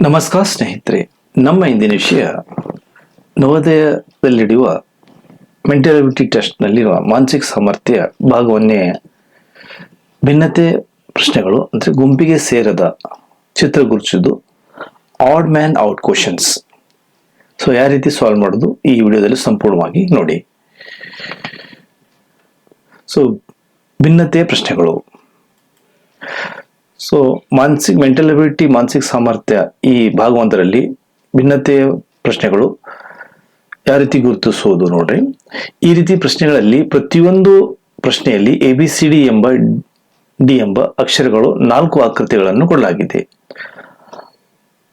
ನಮಸ್ಕಾರ ಸ್ನೇಹಿತರೆ, ನಮ್ಮ ಇಂದಿನ ವಿಷಯ ನವೋದಯದಲ್ಲಿ ನಡೆಯುವ ಮೆಂಟಲ್ ಅಬಿಲಿಟಿ ಟೆಸ್ಟ್ನಲ್ಲಿರುವ ಮಾನಸಿಕ ಸಾಮರ್ಥ್ಯ ಭಾಗವನ್ನೇ ಭಿನ್ನತೆ ಪ್ರಶ್ನೆಗಳು ಅಂದರೆ ಗುಂಪಿಗೆ ಸೇರದ ಚಿತ್ರ ಗುರುತಿಸುವುದು odd man out questions. So ಯಾವ ರೀತಿ ಸಾಲ್ವ್ ಮಾಡೋದು ಈ ವಿಡಿಯೋದಲ್ಲಿ ಸಂಪೂರ್ಣವಾಗಿ ನೋಡಿ. ಸೊ ಭಿನ್ನತೆಯ ಪ್ರಶ್ನೆಗಳು. ಸೊ ಮೆಂಟಲ್ ಅಬಿಲಿಟಿ ಮಾನಸಿಕ ಸಾಮರ್ಥ್ಯ ಈ ಭಾಗವೊಂದರಲ್ಲಿ ಭಿನ್ನತೆಯ ಪ್ರಶ್ನೆಗಳು ಯಾವ ರೀತಿ ಗುರುತಿಸುವುದು ನೋಡ್ರಿ. ಈ ರೀತಿ ಪ್ರಶ್ನೆಗಳಲ್ಲಿ ಪ್ರತಿಯೊಂದು ಪ್ರಶ್ನೆಯಲ್ಲಿ ABCD ಎಂಬ ಡಿ ಎಂಬ ಅಕ್ಷರಗಳು 4 ಆಕೃತಿಗಳನ್ನು ಕೊಡಲಾಗಿದೆ.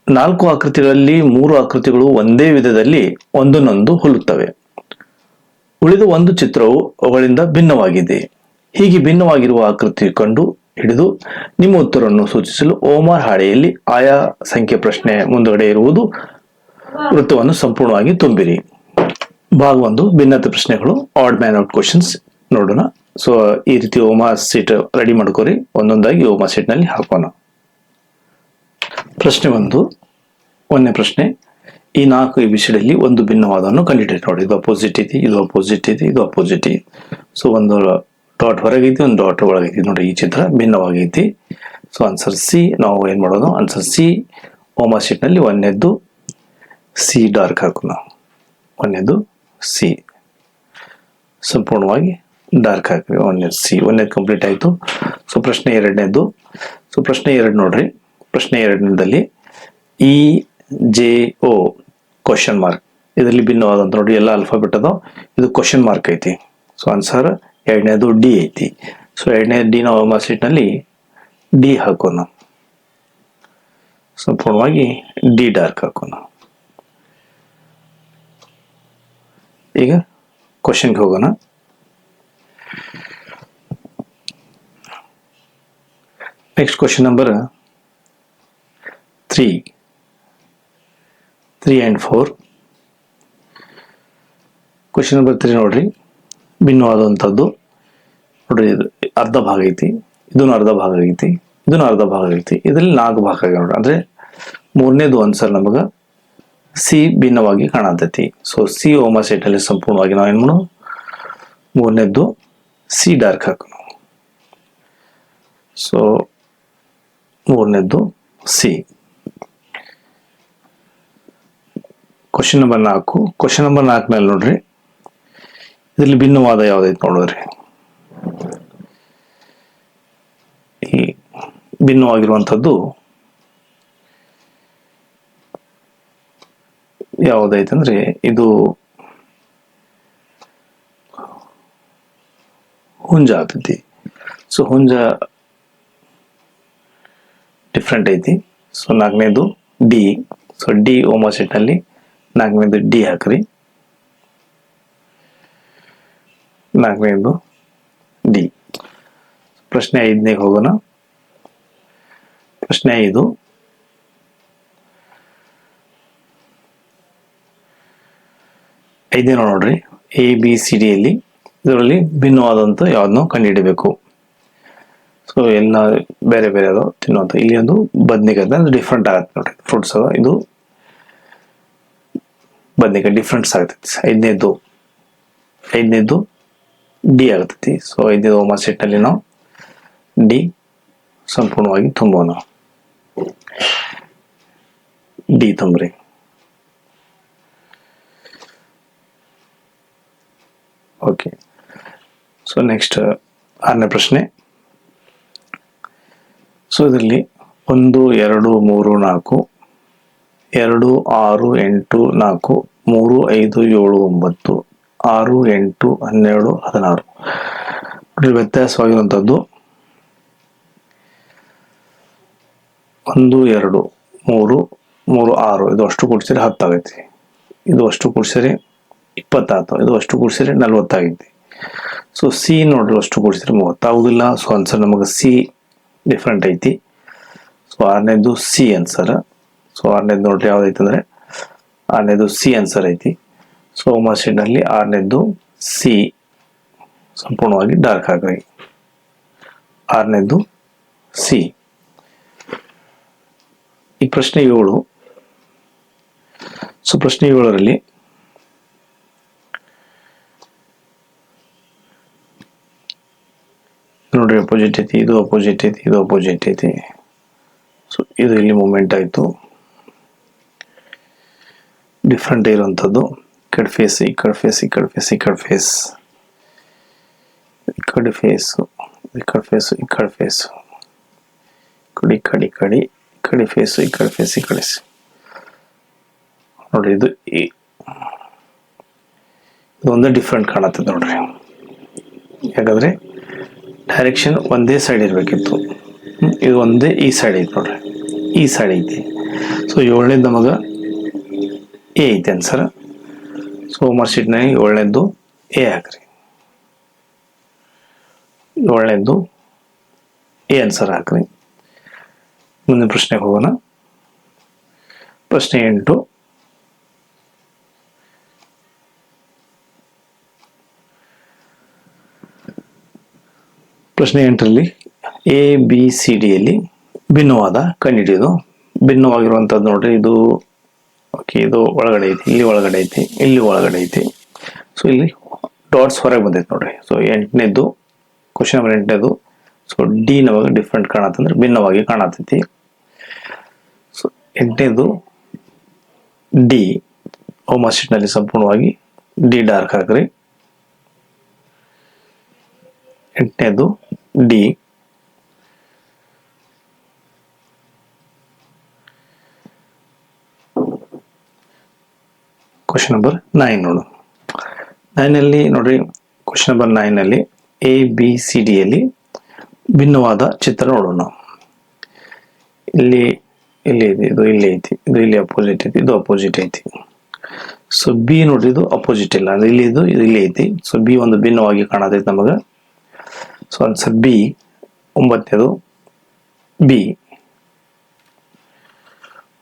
4 ಆಕೃತಿಗಳಲ್ಲಿ 3 ಆಕೃತಿಗಳು ಒಂದೇ ವಿಧದಲ್ಲಿ ಒಂದನ್ನೊಂದು ಹೋಲುತ್ತವೆ. ಉಳಿದ ಒಂದು ಚಿತ್ರವು ಅವುಗಳಿಂದ ಭಿನ್ನವಾಗಿದೆ. ಹೀಗೆ ಭಿನ್ನವಾಗಿರುವ ಆಕೃತಿ ಕಂಡು ಹಿಡಿದು ನಿಮ್ಮ ಉತ್ತರವನ್ನು ಸೂಚಿಸಲು ಓಮಾರ್ ಹಾಳೆಯಲ್ಲಿ ಆಯಾ ಸಂಖ್ಯೆ ಪ್ರಶ್ನೆ ಮುಂದುಗಡೆ ಇರುವುದು ವೃತ್ತವನ್ನು ಸಂಪೂರ್ಣವಾಗಿ ತುಂಬಿರಿ. ಭಾಗ 1 ಭಿನ್ನತೆ ಪ್ರಶ್ನೆಗಳು ಆಡ್ ಮ್ಯಾನ್ ಔಟ್ ಕ್ವಶನ್ಸ್ ನೋಡೋಣ. ಸೊ ಈ ರೀತಿ ಓಮಾರ್ ಸೀಟ್ ರೆಡಿ ಮಾಡ್ಕೋರಿ. ಒಂದೊಂದಾಗಿ ಓಮಾರ್ ಸೀಟ್ ನಲ್ಲಿ ಹಾಕೋಣ. ಪ್ರಶ್ನೆ 1, ಒಂದನೇ ಪ್ರಶ್ನೆ. ಈ 4 ABCD ಯಲ್ಲಿ ಒಂದು ಭಿನ್ನವಾದವನ್ನು ಕಂಡುಹಿಡಿಯಿರಿ. ನೋಡಿ, ಇದು ಅಪೋಸಿಟ್ ಐತಿ, ಇದು ಅಪೋಸಿಟ್ ಐತಿ, ಇದು ಅಪೋಸಿಟ್ ಐತಿ. ಸೊ ಒಂದು ಡಾಟ್ ಹೊರಗೈತಿ, ಒಂದು ಡಾಟ್ ಒಳಗೈತಿ. ನೋಡಿ, ಈ ಚಿತ್ರ ಭಿನ್ನವಾಗೈತಿ. So answer C. ನಾವು ಏನ್ ಮಾಡೋದು, ಆನ್ಸರ್ ಸಿ. ಓಮಾರ್ ಶೀಟ್ ನಲ್ಲಿ ಒಂದನೇದ್ದು ಸಿ ಡಾರ್ಕ್ ಹಾಕೋಣ. ಒಂದನೇದು ಸಿ ಸಂಪೂರ್ಣವಾಗಿ ಡಾರ್ಕ್ ಹಾಕ್ರಿ. ಒಂದನೇದು ಸಿ. ಒಂದನೇದು ಕಂಪ್ಲೀಟ್ ಆಯ್ತು. ಸೊ ಪ್ರಶ್ನೆ 2ನೇದ್ದು. ಸೊ ಪ್ರಶ್ನೆ 2 ನೋಡ್ರಿ. ಪ್ರಶ್ನೆ 2ನೇದಲ್ಲಿ EJO ಕ್ವಶನ್ ಮಾರ್ಕ್. ಇದರಲ್ಲಿ ಭಿನ್ನವಾದಂತ ನೋಡಿ, ಎಲ್ಲ ಆಲ್ಫಾಬೆಟ್ ಅದಾವ. ಇದು ಕ್ವಶನ್ ಮಾರ್ಕ್ ಐತಿ. ಸೊ ಆನ್ಸರ್ 2ನೇದು ಡಿ ಐತಿ. ಸೊ 2ನೇ ಡಿ ನಾವು ಓಮಾರ್ ಶೀಟ್ ನಲ್ಲಿ ಡಿ ಹಾಕೋಣ. ಸಂಪೂರ್ಣವಾಗಿ ಡಿ ಡಾರ್ಕ್ ಹಾಕೋಣ. ಈಗ ಕ್ವಶನ್ಗೆ ಹೋಗೋಣ. Next question number 3 and 4. Question number 3 ನೋಡ್ರಿ. ಭಿನ್ನವಾದಂಥದ್ದು ನೋಡ್ರಿ. ಇದು ಅರ್ಧ ಭಾಗ ಐತಿ, ಇದನ್ನು ಅರ್ಧ ಭಾಗ ಐತಿ, ಇದನ್ನು ಅರ್ಧ ಭಾಗ ಐತಿ. ಇದರಲ್ಲಿ 4 ಭಾಗ ಆಗಿ ನೋಡ್ರಿ. ಅಂದ್ರೆ 3ನೇದು ಆನ್ಸರ್ ನಮಗ ಸಿ ಭಿನ್ನವಾಗಿ ಕಾಣತೈತಿ. ಸೊ ಸಿ ಓಮಾರ್ ಸೀಟ್ ಅಲ್ಲಿ ಸಂಪೂರ್ಣವಾಗಿ ನಾವು ಏನ್ ಮಾಡೋಣ, 3ನೇದ್ದು ಸಿ ಡಾರ್ಕ್ ಹಾಕೋಣ. ಸೊ 3ನೇದ್ದು C. Question number 4. Question number 4 ನಲ್ಲಿ ನೋಡ್ರಿ, ಇದರಲ್ಲಿ ಭಿನ್ನವಾದ ಯಾವ್ದೈತಿ ನೋಡ್ರಿ. ಈ ಭಿನ್ನವಾಗಿರುವಂಥದ್ದು ಯಾವುದೈತೆ ಅಂದ್ರೆ ಇದು ಹುಂಜ ಆಗ್ತೈತಿ. ಸೊ ಹುಂಜ ಡಿಫ್ರೆಂಟ್ ಐತಿ. ಸೊ 4ನೇದು D. So D OMR sheet ನಲ್ಲಿ 4ನೇದು ಡಿ ಹಾಕ್ರಿ. 4ನೇದು ಡಿ. ಪ್ರಶ್ನೆ 5ನೇ ಹೋಗೋಣ. ಪ್ರಶ್ನೆ 5. ಐದನೇ ನೋಡ್ರಿ. ABCD ಯಲ್ಲಿ ಇದರಲ್ಲಿ ಭಿನ್ನವಾದಂತ ಯಾವ್ದನ್ನೋ ಕಂಡುಹಿಡಬೇಕು. ಸೊ ಎಲ್ಲ ಬೇರೆ ಬೇರೆ ಅದು ತಿನ್ನುವಂತ. ಇಲ್ಲಿ ಒಂದು ಬದ್ನಿಕಾಯಿ ಡಿಫ್ರೆಂಟ್ ಆಗತ್ತೆ ನೋಡ್ರಿ. ಫ್ರೂಟ್ಸ್ ಅದ, ಇದು ಬದ್ನಿಕಾಯಿ ಡಿಫ್ರೆಂಟ್ಸ್ ಆಗ್ತೈತಿ. ಐದನೇದು ಡಿ ಆಗ್ತೈತಿ. ಸೊ 5ನೇದು ಓಮಾರ್ ಸೀಟ್ ನಲ್ಲಿ ನಾವು ಡಿ ಸಂಪೂರ್ಣವಾಗಿ ತುಂಬೋಣ. ಡಿ ತುಂಬ್ರಿ. ಓಕೆ. ಸೊ ನೆಕ್ಸ್ಟ್ 6ನೇ ಪ್ರಶ್ನೆ. ಸೊ ಇದರಲ್ಲಿ 1, 2, 3, 4, 2, 6, 8, 4, 3, 5, 7, 9, 6, 8, 12, 16 ವ್ಯತ್ಯಾಸವಾಗಿರುವಂಥದ್ದು 1, 2, 3, 3, 6 ಇದು ಅಷ್ಟು ಕೂಡಿಸಿದ್ರೆ 10 ಆಗೈತಿ. ಇದು ಅಷ್ಟು ಕೂಡಿಸಿದ್ರೆ 20 ಆಯ್ತು. ಇದು ಅಷ್ಟು ಕೂಡಿಸಿದ್ರೆ 40 ಆಗೈತಿ. ಸೊ ಸಿ ನೋಡ್ರಿ, ಅಷ್ಟು ಕೂಡಿಸಿದ್ರೆ 30 ಆಗುದಿಲ್ಲ. ಸೊ ಆನ್ಸರ್ ನಮಗೆ ಸಿ ಡಿಫ್ರೆಂಟ್ ಐತಿ. ಸೊ 6ನೇದು ಸಿ ಆನ್ಸರ್. ಸೊ 6ನೇದು ನೋಡ್ರಿ ಯಾವ್ದೈತಿ ಅಂದ್ರೆ 6ನೇದು ಸಿ ಆನ್ಸರ್ ಐತಿ. ಸೊ ಓಮಾರ್ ಶೀಟ್ ನಲ್ಲಿ 6ನೇದು ಸಿ ಸಂಪೂರ್ಣವಾಗಿ ಡಾರ್ಕ್ ಹಾಕ್ರಿ. 6ನೇದು ಸಿ. ಈ ಪ್ರಶ್ನೆ 7 ಸೊ ಪ್ರಶ್ನೆ 7ರಲ್ಲಿ ನೋಡ್ರಿ ಅಪೋಸಿಟ್ ಐತಿ, ಇದು ಅಪೋಸಿಟ್ ಐತಿ, ಇದು ಅಪೋಸಿಟ್ ಐತಿ. ಸೊ ಇದು ಇಲ್ಲಿ ಮೂಮೆಂಟ್ ಆಯಿತು, ಡಿಫ್ರೆಂಟ್ ಇರುವಂಥದ್ದು. ಈ ಕಡೆ ಫೇಸ್, ಈ ಕಡೆ ಫೇಸ್, ಈ ಕಡೆ ಫೇಸ್, ಈ ಕಡೆ ಫೇಸ್, ಈ ಕಡೆ ಫೇಸು, ಈ ಕಡೆ ಫೇಸು, ಈ ಕಡೆ ಫೇಸು, ಈ ಕಡೆ ಈ ಕಡೆ ಈ ಕಡೆ ಫೇಸು, ಈ ಕಡೆ ಫೇಸ್, ಈ ಕಡೆ ನೋಡ್ರಿ. ಇದು ಒಂದೇ ಡಿಫ್ರೆಂಟ್ ಕಾಣತ್ತದ ನೋಡ್ರಿ, ಯಾಕಂದ್ರೆ ಡೈರೆಕ್ಷನ್ ಒಂದೇ ಸೈಡ್ ಇರಬೇಕಿತ್ತು. ಇದು ಒಂದೇ ಈ ಸೈಡ್ ಐತಿ ನೋಡ್ರಿ, ಈ ಸೈಡ್ ಐತಿ. ಸೊ 7ನೇದು ನಮಗೆ ಎ ಐತಿ ಆನ್ಸರ್. ಸೊ ಹೋಮ್ವರ್ಕ್ ಶೀಟ್ನಾಗ 7ನೇದು ಎ ಹಾಕ್ರಿ, 7ನೇದು ಎ ಆನ್ಸರ್ ಹಾಕ್ರಿ. ಮುಂದಿನ ಪ್ರಶ್ನೆಗೆ ಹೋಗೋಣ. ಪ್ರಶ್ನೆ 8. ಪ್ರಶ್ನೆ 8ರಲ್ಲಿ ಎ ಬಿ ಸಿ ಡಿಯಲ್ಲಿ ಭಿನ್ನವಾದ ಕಂಡುಹಿಡಿಯೋದು. ಭಿನ್ನವಾಗಿರುವಂಥದ್ದು ನೋಡ್ರಿ, ಇದು ಓಕೆ, ಇದು ಒಳಗಡೆ ಐತಿ, ಇಲ್ಲಿ ಒಳಗಡೆ ಐತಿ, ಇಲ್ಲಿ ಒಳಗಡೆ ಐತಿ. ಸೊ ಇಲ್ಲಿ ಡಾಟ್ಸ್ ಹೊರಗೆ ಬಂದೈತಿ ನೋಡ್ರಿ. ಸೊ 8ನೇದು ಕ್ವಶನ್ ನಂಬರ್ 8ನೇದು. ಸೊ ಡಿ ನಮಗೆ ಡಿಫ್ರೆಂಟ್ ಕಾಣತ್ತಂದ್ರೆ ಭಿನ್ನವಾಗಿ ಕಾಣತೈತಿ. ಸೊ 8ನೇದು ಡಿ ಹೋಮ್ವರ್ಕ್ ಶೀಟ್ನಲ್ಲಿ ಸಂಪೂರ್ಣವಾಗಿ ಡಿ ಡಾರ್ಕ್ ಹಾಕ್ರಿ. 8ನೇದು ಡಿ. ಕ್ವಶನ್ ನಂಬರ್ 9 ನೋಡು. 9ನಲ್ಲಿ ನೋಡ್ರಿ, ಕ್ವಶನ್ ನಂಬರ್ 9ನಲ್ಲಿ ಎ ಬಿ ಸಿ ಡಿಯಲ್ಲಿ ಭಿನ್ನವಾದ ಚಿತ್ರ ನೋಡೋಣ. ಇಲ್ಲಿ ಇಲ್ಲಿ ಇದೆ, ಇದು ಇಲ್ಲಿ ಐತಿ, ಇದು ಇಲ್ಲಿ ಅಪೋಸಿಟ್ ಐತಿ, ಇದು ಅಪೋಸಿಟ್ ಐತಿ. ಸೊ ಬಿ ನೋಡ್ರಿ, ಇದು ಅಪೋಸಿಟ್ ಇಲ್ಲ, ಇಲ್ಲಿ ಇದು ಇಲ್ಲಿ ಐತಿ. ಸೊ ಬಿ ಒಂದು ಭಿನ್ನವಾಗಿ ಕಾಣತೈತಿ ನಮಗೆ. So answer B. 9ನೇದು ಬಿ.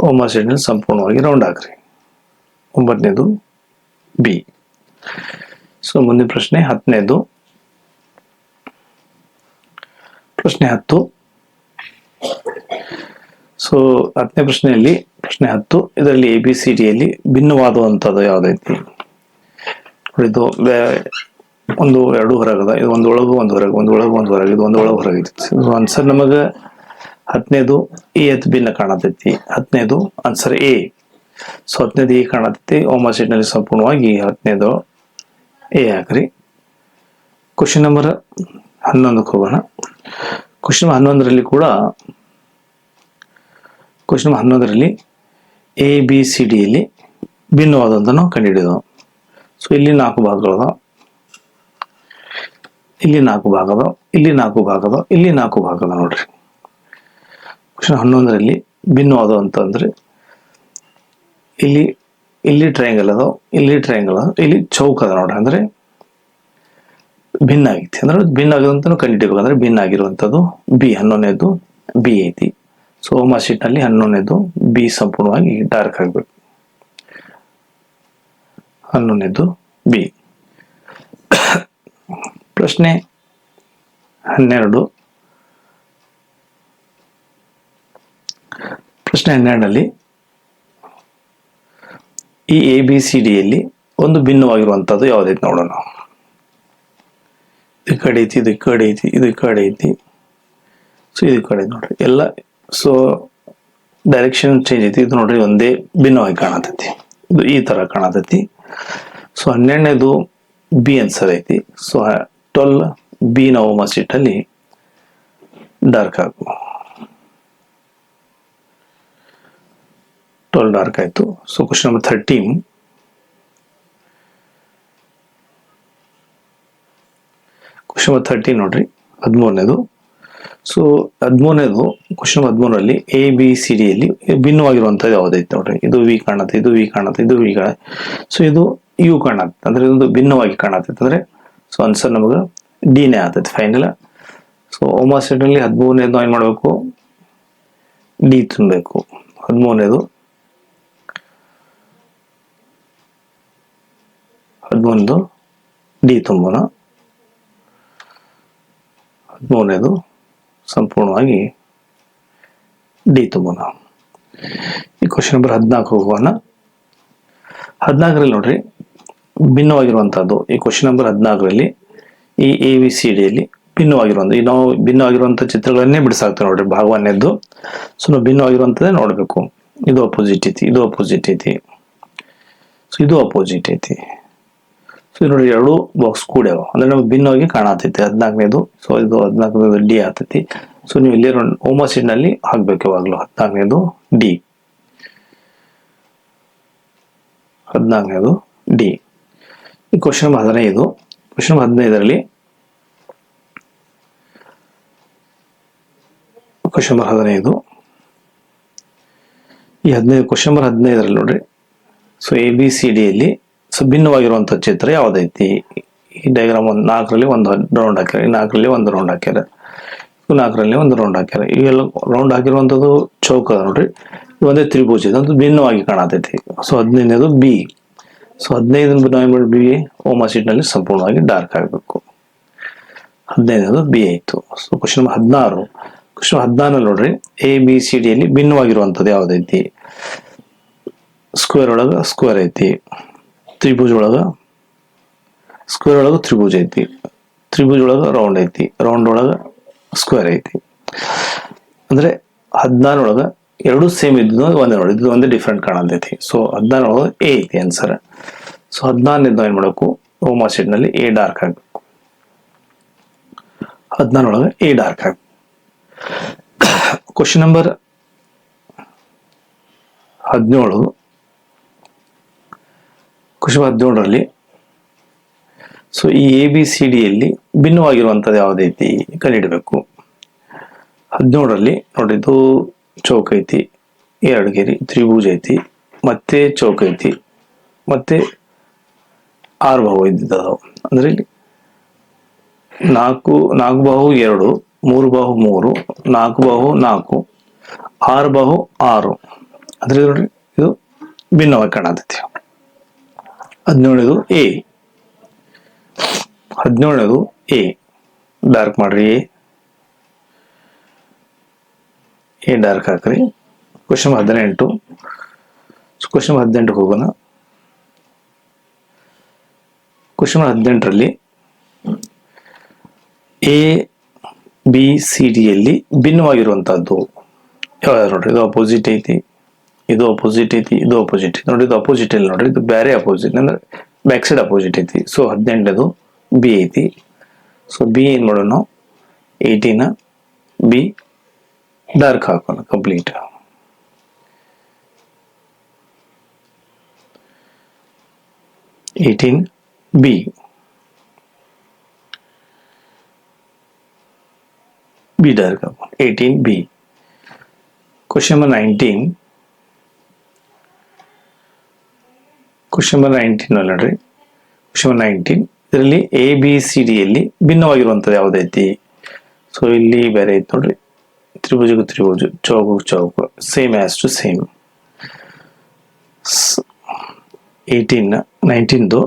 ಹೋಮ್ವರ್ಕ್ ಶೀಟ್ನಲ್ಲಿ ಸಂಪೂರ್ಣವಾಗಿ ರೌಂಡ್ ಹಾಕ್ರಿ. 9ನೇದು ಬಿ. ಸೊ ಮುಂದಿನ ಪ್ರಶ್ನೆ 10ನೇದು. ಪ್ರಶ್ನೆ 10. ಸೊ 10ನೇ ಪ್ರಶ್ನೆಯಲ್ಲಿ, ಪ್ರಶ್ನೆ 10 ಇದರಲ್ಲಿ ಎ ಬಿ ಸಿ ಡಿಯಲ್ಲಿ ಭಿನ್ನವಾದಂಥದ್ದು ಯಾವುದೈತಿ? ಇದು ಒಂದು ಎರಡು ಹೊರಗದ, ಇದು ಒಂದು ಒಳಗು ಒಂದು ಹೊರಗೆ, ಒಂದು ಒಳಗು ಒಂದು ಹೊರಗೆ, ಇದು ಒಂದು ಒಳಗೆ ಹೊರಗೈತಿ. ಆನ್ಸರ್ ನಮಗೆ 10ನೇದು ಎ ಅತ್ ಭಿನ್ನ ಕಾಣತೈತಿ. 10ನೇದು ಆನ್ಸರ್ ಎ. ಸೊ 10ನೇದು ಎ ಕಾಣತೈತಿ. ಹೋಮ್ವರ್ಕ್ ಶೀಟ್ನಲ್ಲಿ ಸಂಪೂರ್ಣವಾಗಿ 10ನೇದು ಎ ಹಾಕ್ರಿ. ಕ್ವಶನ್ ನಂಬರ್ 11ಕ್ಕೆ ಹೋಗೋಣ. ಕ್ವಶನ್ ನಂಬರ್ 11ರಲ್ಲಿ ಕೂಡ, ಕ್ವಶನ್ ನಂಬರ್ 11ರಲ್ಲಿ ಎ ಬಿ ಸಿ ಡಿಯಲ್ಲಿ ಭಿನ್ನವಾದಂತ ನಾವು ಕಂಡುಹಿಡಿಯೋದು. ಸೊ ಇಲ್ಲಿ 4 ಭಾಗಗಳದ, ಇಲ್ಲಿ 4 ಭಾಗದ, ಇಲ್ಲಿ 4 ಭಾಗದ, ಇಲ್ಲಿ 4 ಭಾಗದ ನೋಡ್ರಿ. ಕ್ವಶನ್ 11ರಲ್ಲಿ ಭಿನ್ನವಾದ ಅಂತಂದ್ರೆ ಇಲ್ಲಿ ಇಲ್ಲಿ ಟ್ರಯಾಂಗಲ್ ಅದ, ಇಲ್ಲಿ ಟ್ರಯಾಂಗಲ್ ಅದ, ಇಲ್ಲಿ ಚೌಕ ಅದ ನೋಡ್ರಿ. ಅಂದ್ರೆ ಭಿನ್ನ ಆಗೈತಿ, ಅಂದ್ರೆ ಭಿನ್ನ ಆಗೋದಂತ ಕಂಡುಹಿಡಿಬೇಕು. ಅಂದ್ರೆ ಭಿನ್ನ ಆಗಿರುವಂತದ್ದು ಬಿ. 11ನೇದು ಬಿ ಐತಿ. ಸೊ ಹೋಮ್ವರ್ಕ್ ಶೀಟ್ ನಲ್ಲಿ 11ನೇದು ಬಿ ಸಂಪೂರ್ಣವಾಗಿ ಡಾರ್ಕ್ ಆಗ್ಬೇಕು. 11ನೇದು ಬಿ. ಪ್ರಶ್ನೆ 12. ಪ್ರಶ್ನೆ 12ನಲ್ಲಿ ಈ ಎ ಬಿ ಸಿ ಡಿಯಲ್ಲಿ ಒಂದು ಭಿನ್ನವಾಗಿರುವಂತದ್ದು ಯಾವುದೈತಿ ನೋಡೋಣ. ಈ ಕಡೆ ಐತಿ, ಇದು ಈ ಕಡೆ ಐತಿ, ಇದು ಈ ಕಡೆ ಐತಿ. ಸೊ ಇದು ಕಡೆ ನೋಡ್ರಿ ಎಲ್ಲ. ಸೊ ಡೈರೆಕ್ಷನ್ ಚೇಂಜ್ ಐತಿ. ಇದು ನೋಡ್ರಿ ಒಂದೇ ಭಿನ್ನವಾಗಿ ಕಾಣತೈತಿ, ಇದು ಈ ತರ ಕಾಣತೈತಿ. ಸೊ 12ನೇದು ಬಿ ಆನ್ಸರ್ ಐತಿ. ಸೊ 12 ಬಿ ನಾವು ಹೋಮ್ವರ್ಕ್ ಶೀಟ್ ಅಲ್ಲಿ ಡಾರ್ಕ್ ಹಾಕು. 12 ಡಾರ್ಕ್ ಆಯ್ತು. So question number 13. Question number 13 ನೋಡ್ರಿ, 13ನೇದು. ಸೊ 13ನೇದು ಕ್ವಶನ್ 13ರಲ್ಲಿ ಎ ಬಿ ಸಿ ಡಿಯಲ್ಲಿ ಭಿನ್ನವಾಗಿರುವಂತದ್ದು ಯಾವುದೈತಿ ನೋಡ್ರಿ. ಇದು ವಿ ಕಾಣತ್ತೆ, ಇದು ವಿ ಕಾಣತ್ತೆ, ಇದು ವಿ ಕಾಣ. ಸೊ ಇದು ಯು ಕಾಣತ್ತೆ, ಅಂದ್ರೆ ಇದು ಭಿನ್ನವಾಗಿ ಕಾಣತೈತೆ. ಅಂದ್ರೆ ಸೊ ಆನ್ಸರ್ ನಮಗೆ ಡಿನೇ ಆಗ್ತೈತಿ ಫೈನಲ್. ಸೊ ಹೋಮ್ವರ್ಕ್ ಶೀಟ್ ನಲ್ಲಿ 13ನೇದು ಏನ್ ಮಾಡ್ಬೇಕು, ಡಿ ತುಂಬಬೇಕು. 13ನೇದು 13ನೇದು ಡಿ ತುಂಬೋಣ. 13ನೇದು ಸಂಪೂರ್ಣವಾಗಿ ಡಿ ತುಂಬೋಣ. ಈ ಕ್ವಶನ್ ನಂಬರ್ 14 ಹೋಗೋಣ. 14ರಲ್ಲಿ ನೋಡ್ರಿ ಭಿನ್ನವಾಗಿರುವಂತಹದ್ದು ಈ ಕ್ವಶನ್ ನಂಬರ್ 14ರಲ್ಲಿ ಈ ABCDಯಲ್ಲಿ ಭಿನ್ನವಾಗಿರುವಂಥ ಈ ನಾವು ಭಿನ್ನವಾಗಿರುವಂಥ ಚಿತ್ರಗಳನ್ನೇ ಬಿಡಿಸಾಕ್ತೇವೆ ನೋಡ್ರಿ ಭಾಗ 1ನೇದ್ದು. ಸೊ ನಾವು ಭಿನ್ನವಾಗಿರುವಂಥದ್ದೇ ನೋಡಬೇಕು. ಇದು ಅಪೋಸಿಟ್ ಐತಿ, ಇದು ಅಪೋಸಿಟ್ ಐತಿ, ಸೊ ಇದು ಅಪೋಸಿಟ್ ಐತಿ. ಸೊ ನೋಡಿ ಎರಡು ಬಾಕ್ಸ್ ಕೂಡ್ಯಾವ ಅಂದ್ರೆ ನಮ್ಗೆ ಭಿನ್ನವಾಗಿ ಕಾಣತೈತಿ 14ನೇದು. ಸೊ ಇದು 14ನೇದು ಡಿ ಆಗ್ತೈತಿ. ಸೊ ನೀವು ಇಲ್ಲಿ ಹೋಮ ಸೀಟ್ನಲ್ಲಿ ಹಾಕ್ಬೇಕು ಯಾವಾಗಲೂ 14ನೇದು ಡಿ, 14ನೇದು ಡಿ. ಈ ಕ್ವಶನ್ ನಂಬರ್ 15. ಕ್ವಶನ್ ನಂಬರ್ 15ರಲ್ಲಿ ಕ್ವಶನ್ ನಂಬರ್ 15 ಈ 15 ಕ್ವಶನ್ ನಂಬರ್ 15ರಲ್ಲಿ ನೋಡ್ರಿ. ಸೊ ABCDಯಲ್ಲಿ ಸೊ ಭಿನ್ನವಾಗಿರುವಂಥ ಚಿತ್ರ ಯಾವ್ದೈತಿ? ಈ ಡಯಾಗ್ರಾಮ್ 4ರಲ್ಲಿ ಒಂದು ರೌಂಡ್ ಹಾಕ್ಯಾರ, 4ರಲ್ಲಿ ಒಂದು ರೌಂಡ್ ಹಾಕ್ಯಾರ, 4ರಲ್ಲಿ ಒಂದು ರೌಂಡ್ ಹಾಕ್ಯಾರ. ಇವೆಲ್ಲ ರೌಂಡ್ ಹಾಕಿರುವಂಥದ್ದು ಚೌಕ ಅದ ನೋಡ್ರಿ. ಒಂದೇ ತ್ರಿಭುಜ ಇದೆ, ಅದು ಭಿನ್ನವಾಗಿ ಕಾಣತೈತಿ. ಸೊ 15ನೇದು ಬಿ. ಸೊ 15 ಬಿ ಹೋಮ ಸೀಟ್ನಲ್ಲಿ ಸಂಪೂರ್ಣವಾಗಿ ಡಾರ್ಕ್ ಆಗಬೇಕು. 15ನೇದು ಬಿ ಆಯಿತು. So question number 16. ಕ್ವಶನ್ 16 ನೋಡ್ರಿ ABCDಯಲ್ಲಿ ಭಿನ್ನವಾಗಿರುವಂಥದ್ದು ಯಾವ್ದೈತಿ? ಸ್ಕ್ವೇರ್ ಒಳಗ ಸ್ಕ್ವೇರ್ ಐತಿ, ತ್ರಿಭುಜ ಒಳಗ ಸ್ಕ್ವೇರ್ ಒಳಗ ತ್ರಿಭುಜ ಐತಿ, ತ್ರಿಭುಜ ಒಳಗ ರೌಂಡ್ ಐತಿ, ರೌಂಡ್ ಒಳಗ ಸ್ಕ್ವೇರ್ ಐತಿ. ಅಂದ್ರೆ 16 ಒಳಗ ಎರಡು ಸೇಮ್ ಇದ್ದು ಒಂದೇ ನೋಡಿ, ಇದು ಒಂದೇ ಡಿಫ್ರೆಂಟ್ ಕಾಣತೈತಿ. ಸೊ 16 ಒಳಗ ಎ ಐತಿ ಆನ್ಸರ್. ಸೊ 16 ಏನ್ ಮಾಡಬೇಕು? ಹೋಮ ಸೀಟ್ನಲ್ಲಿ ಎ ಡಾರ್ಕ್ ಆಗ್ಬೇಕು. 16 ಒಳಗ ಎ ಡಾರ್ಕ್ ಆಗ್ಬೇಕು. Question number 17. ಕ್ವಶನ್ 17ರಲ್ಲಿ ಸೊ ಈ ABCDಯಲ್ಲಿ ಭಿನ್ನವಾಗಿರುವಂಥದ್ದು ಯಾವುದೈತಿ ಕಂಡುಹಿಡಬೇಕು. 17ರಲ್ಲಿ ನೋಡಿ, ಇದು ಚೌಕ ಐತಿ, ಎರಡು ಗೆರೆ, ತ್ರಿಭುಜ ಐತಿ, ಮತ್ತೆ ಚೌಕ ಐತಿ, ಮತ್ತೆ 6 ಬಾಹು ಇದ್ದಿದ್ದಾವೆ. ಅಂದ್ರೆ ಇಲ್ಲಿ 4 ಬಾಹು 2, 3 ಬಾಹು 3, 4 ಬಾಹು 4, 6 ಬಾಹು 6. ಅಂದ್ರೆ ನೋಡ್ರಿ ಇದು ಭಿನ್ನವಾಗಿ ಕಾಣತೈತಿ. 17ನೇದು ಎ, 17ನೇದು ಎ ಡಾರ್ಕ್ ಮಾಡ್ರಿ, ಎ ಡಾರ್ಕ್ ಹಾಕ್ರಿ. ಕ್ವಶನ್ 18. ಕ್ವಶನ್ 18 ಹೋಗೋಣ. ಕ್ವಶನ್ 18ರಲ್ಲಿ ABCDಯಲ್ಲಿ ಭಿನ್ನವಾಗಿರುವಂತಹದ್ದು ಯಾವ್ದು ನೋಡ್ರಿ? ಇದು ಅಪೋಸಿಟ್ ಐತಿ, ಇದು ಅಪೋಸಿಟ್ ಐತಿ, ಇದು ಅಪೋಸಿಟ್ ಐತಿ. ನೋಡಿ ಇದು ಅಪೋಸಿಟ್ ಇಲ್ಲಿ ನೋಡ್ರಿ, ಇದು ಬೇರೆ ಅಪೋಸಿಟ್ ಅಂದ್ರೆ ಬ್ಯಾಕ್ ಸೈಡ್ ಅಪೋಸಿಟ್ ಐತಿ. ಸೊ 18ನೇದು ಬಿ ಐತಿ. ಸೊ ಬಿ ಏನ್ ಮಾಡೋಣ? 18 ಬಿ ಡಾರ್ಕ್ ಹಾಕೋಣ ಕಂಪ್ಲೀಟ್. ಬಿ ಬಿ ಡಾರ್ಕ್ ಹಾಕೋಣ 18 B. Question number 19. Question number 19 ನೋಡ್ರಿ. ಕ್ವಶನ್ ನಂಬರ್ 19 ಇದರಲ್ಲಿ ABCDಯಲ್ಲಿ ಭಿನ್ನವಾಗಿರುವಂಥದ್ದು ಯಾವ್ದೈತಿ? ಸೊ ಇಲ್ಲಿ ಬೇರೆ ಐತಿ ನೋಡ್ರಿ, ತ್ರಿಭುಜಕ್ಕೂ ತ್ರಿಭುಜ, ಚೌಕು ಚೌಕು, ಸೇಮ್ ಆಸ್ ಟು ಸೇಮ್. 19ದು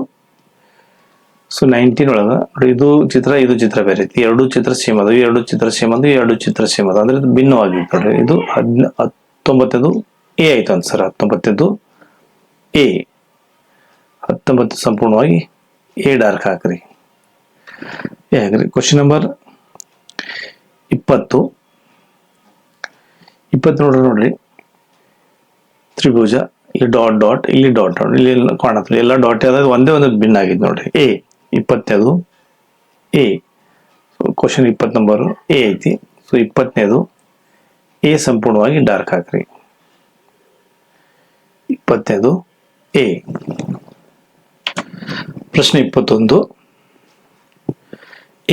ಸೊ 19 ಒಳಗ ನೋಡಿ, ಇದು ಚಿತ್ರ ಬೇರೆ ಐತಿ, ಎರಡು ಚಿತ್ರ ಸೇಮ್ ಅದು, ಎರಡು ಚಿತ್ರ ಸೇಮ್ ಅದು, ಎರಡು ಚಿತ್ರ ಸೇಮ್ ಅದು. ಅಂದ್ರೆ ಇದು ಭಿನ್ನವಾಗಿತ್ತು ನೋಡ್ರಿ. ಇದು 19ದು ಎ ಆಯ್ತು ಆನ್ಸರ್. 19ದು ಎ, 19 ಸಂಪೂರ್ಣವಾಗಿ ಎ ಡಾರ್ಕ್ ಹಾಕ್ರಿ. Question number 20. 20 ನೋಡ್ರಿ, ತ್ರಿಭುಜ, ಇಲ್ಲಿ ಡಾಟ್ ಡಾಟ್, ಇಲ್ಲಿ ಡಾಟ್ ಡಾಟ್, ಇಲ್ಲಿ ಕಾಣುತ್ತೆ ಎಲ್ಲ ಡಾಟ್ ಯಾವ್ದು ಒಂದೇ ಒಂದು ಭಿನ್ನ ಆಗಿದ್ದು ನೋಡ್ರಿ. ಎ 20ನೇದು ಎ. ಕ್ವಶನ್ 20 ನಂಬರ್ ಎ ಐತಿ. ಸೊ 20ನೇದು ಎ ಸಂಪೂರ್ಣವಾಗಿ ಡಾರ್ಕ್ ಹಾಕ್ರಿ. 20ನೇದು ಎ. ಪ್ರಶ್ನೆ 21.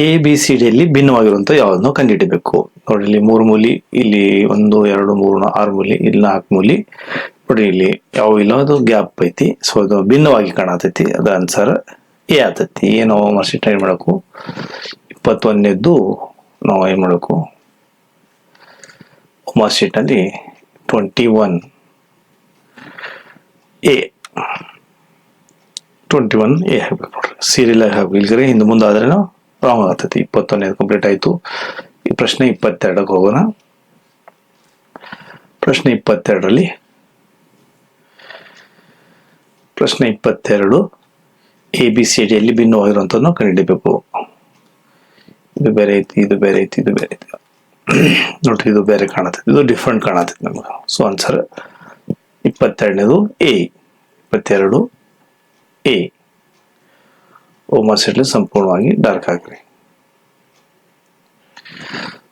ABCDಯಲ್ಲಿ ಭಿನ್ನವಾಗಿರುವಂತ ಯಾವ್ದನ್ನು ಕಂಡುಹಿಡಬೇಕು. ನೋಡಿ ಇಲ್ಲಿ 3 ಮೂಲಿ, ಇಲ್ಲಿ 1 2 3 6 ಮೂಲಿ, ಇಲ್ಲಿ 4 ಮೂಲಿ ನೋಡಿ, ಇಲ್ಲಿ ಯಾವ ಇಲ್ಲ, ಅದು ಗ್ಯಾಪ್ ಐತಿ. ಸೊ ಅದು ಭಿನ್ನವಾಗಿ ಕಾಣತೈತಿ, ಅದು ಆನ್ಸರ್ ಎ ಆತೈತಿ. ಏನು ಮರ್ಸಿಟ್ ಏನ್ ಮಾಡಬೇಕು? 21ನೇದ್ದು ನಾವು ಏನ್ ಮಾಡಬೇಕು? ಮಾರ್ಕ್ಶೀಟ್ ಅಲ್ಲಿ 21 ಎ, 21 ಎ ಹಾಕ್ಬೇಕು ನೋಡ್ರಿ. ಸೀರಿಯಲ್ ಆಗಿ ಹಾಕ್ಬೇಕು, ಇಲ್ಗರೆ ಹಿಂದೆ ಮುಂದೆ ಆದ್ರೆ ರಾಂಗ್ ಆಗ್ತೈತಿ. 21ನೇದು ಕಂಪ್ಲೀಟ್ ಆಯ್ತು. ಈ ಪ್ರಶ್ನೆ 22ಕ್ಕೆ ಹೋಗೋಣ. ಪ್ರಶ್ನೆ 22ರಲ್ಲಿ ಪ್ರಶ್ನೆ 22 ABCDಯಲ್ಲಿ ಭಿನ್ನವಾಗಿರುವಂಥದ್ದನ್ನು ಕಂಡುಹಿಡಿಯಬೇಕು. ಇದು ಬೇರೆ ಐತಿ, ಇದು ಬೇರೆ ಐತಿ, ಇದು ಬೇರೆ ಐತಿ. ನೋಡ್ರಿ, ಇದು ಬೇರೆ ಕಾಣತೈತಿ, ಇದು ಡಿಫ್ರೆಂಟ್ ಕಾಣತೈತಿ ನಮ್ಗೆ. ಸೊ ಆನ್ಸರ್ 22ನೇದು A. 22 A. ಓಮಾ ಸಂಪೂರ್ಣವಾಗಿ ಡಾರ್ಕ್ ಹಾಕ್ರಿ.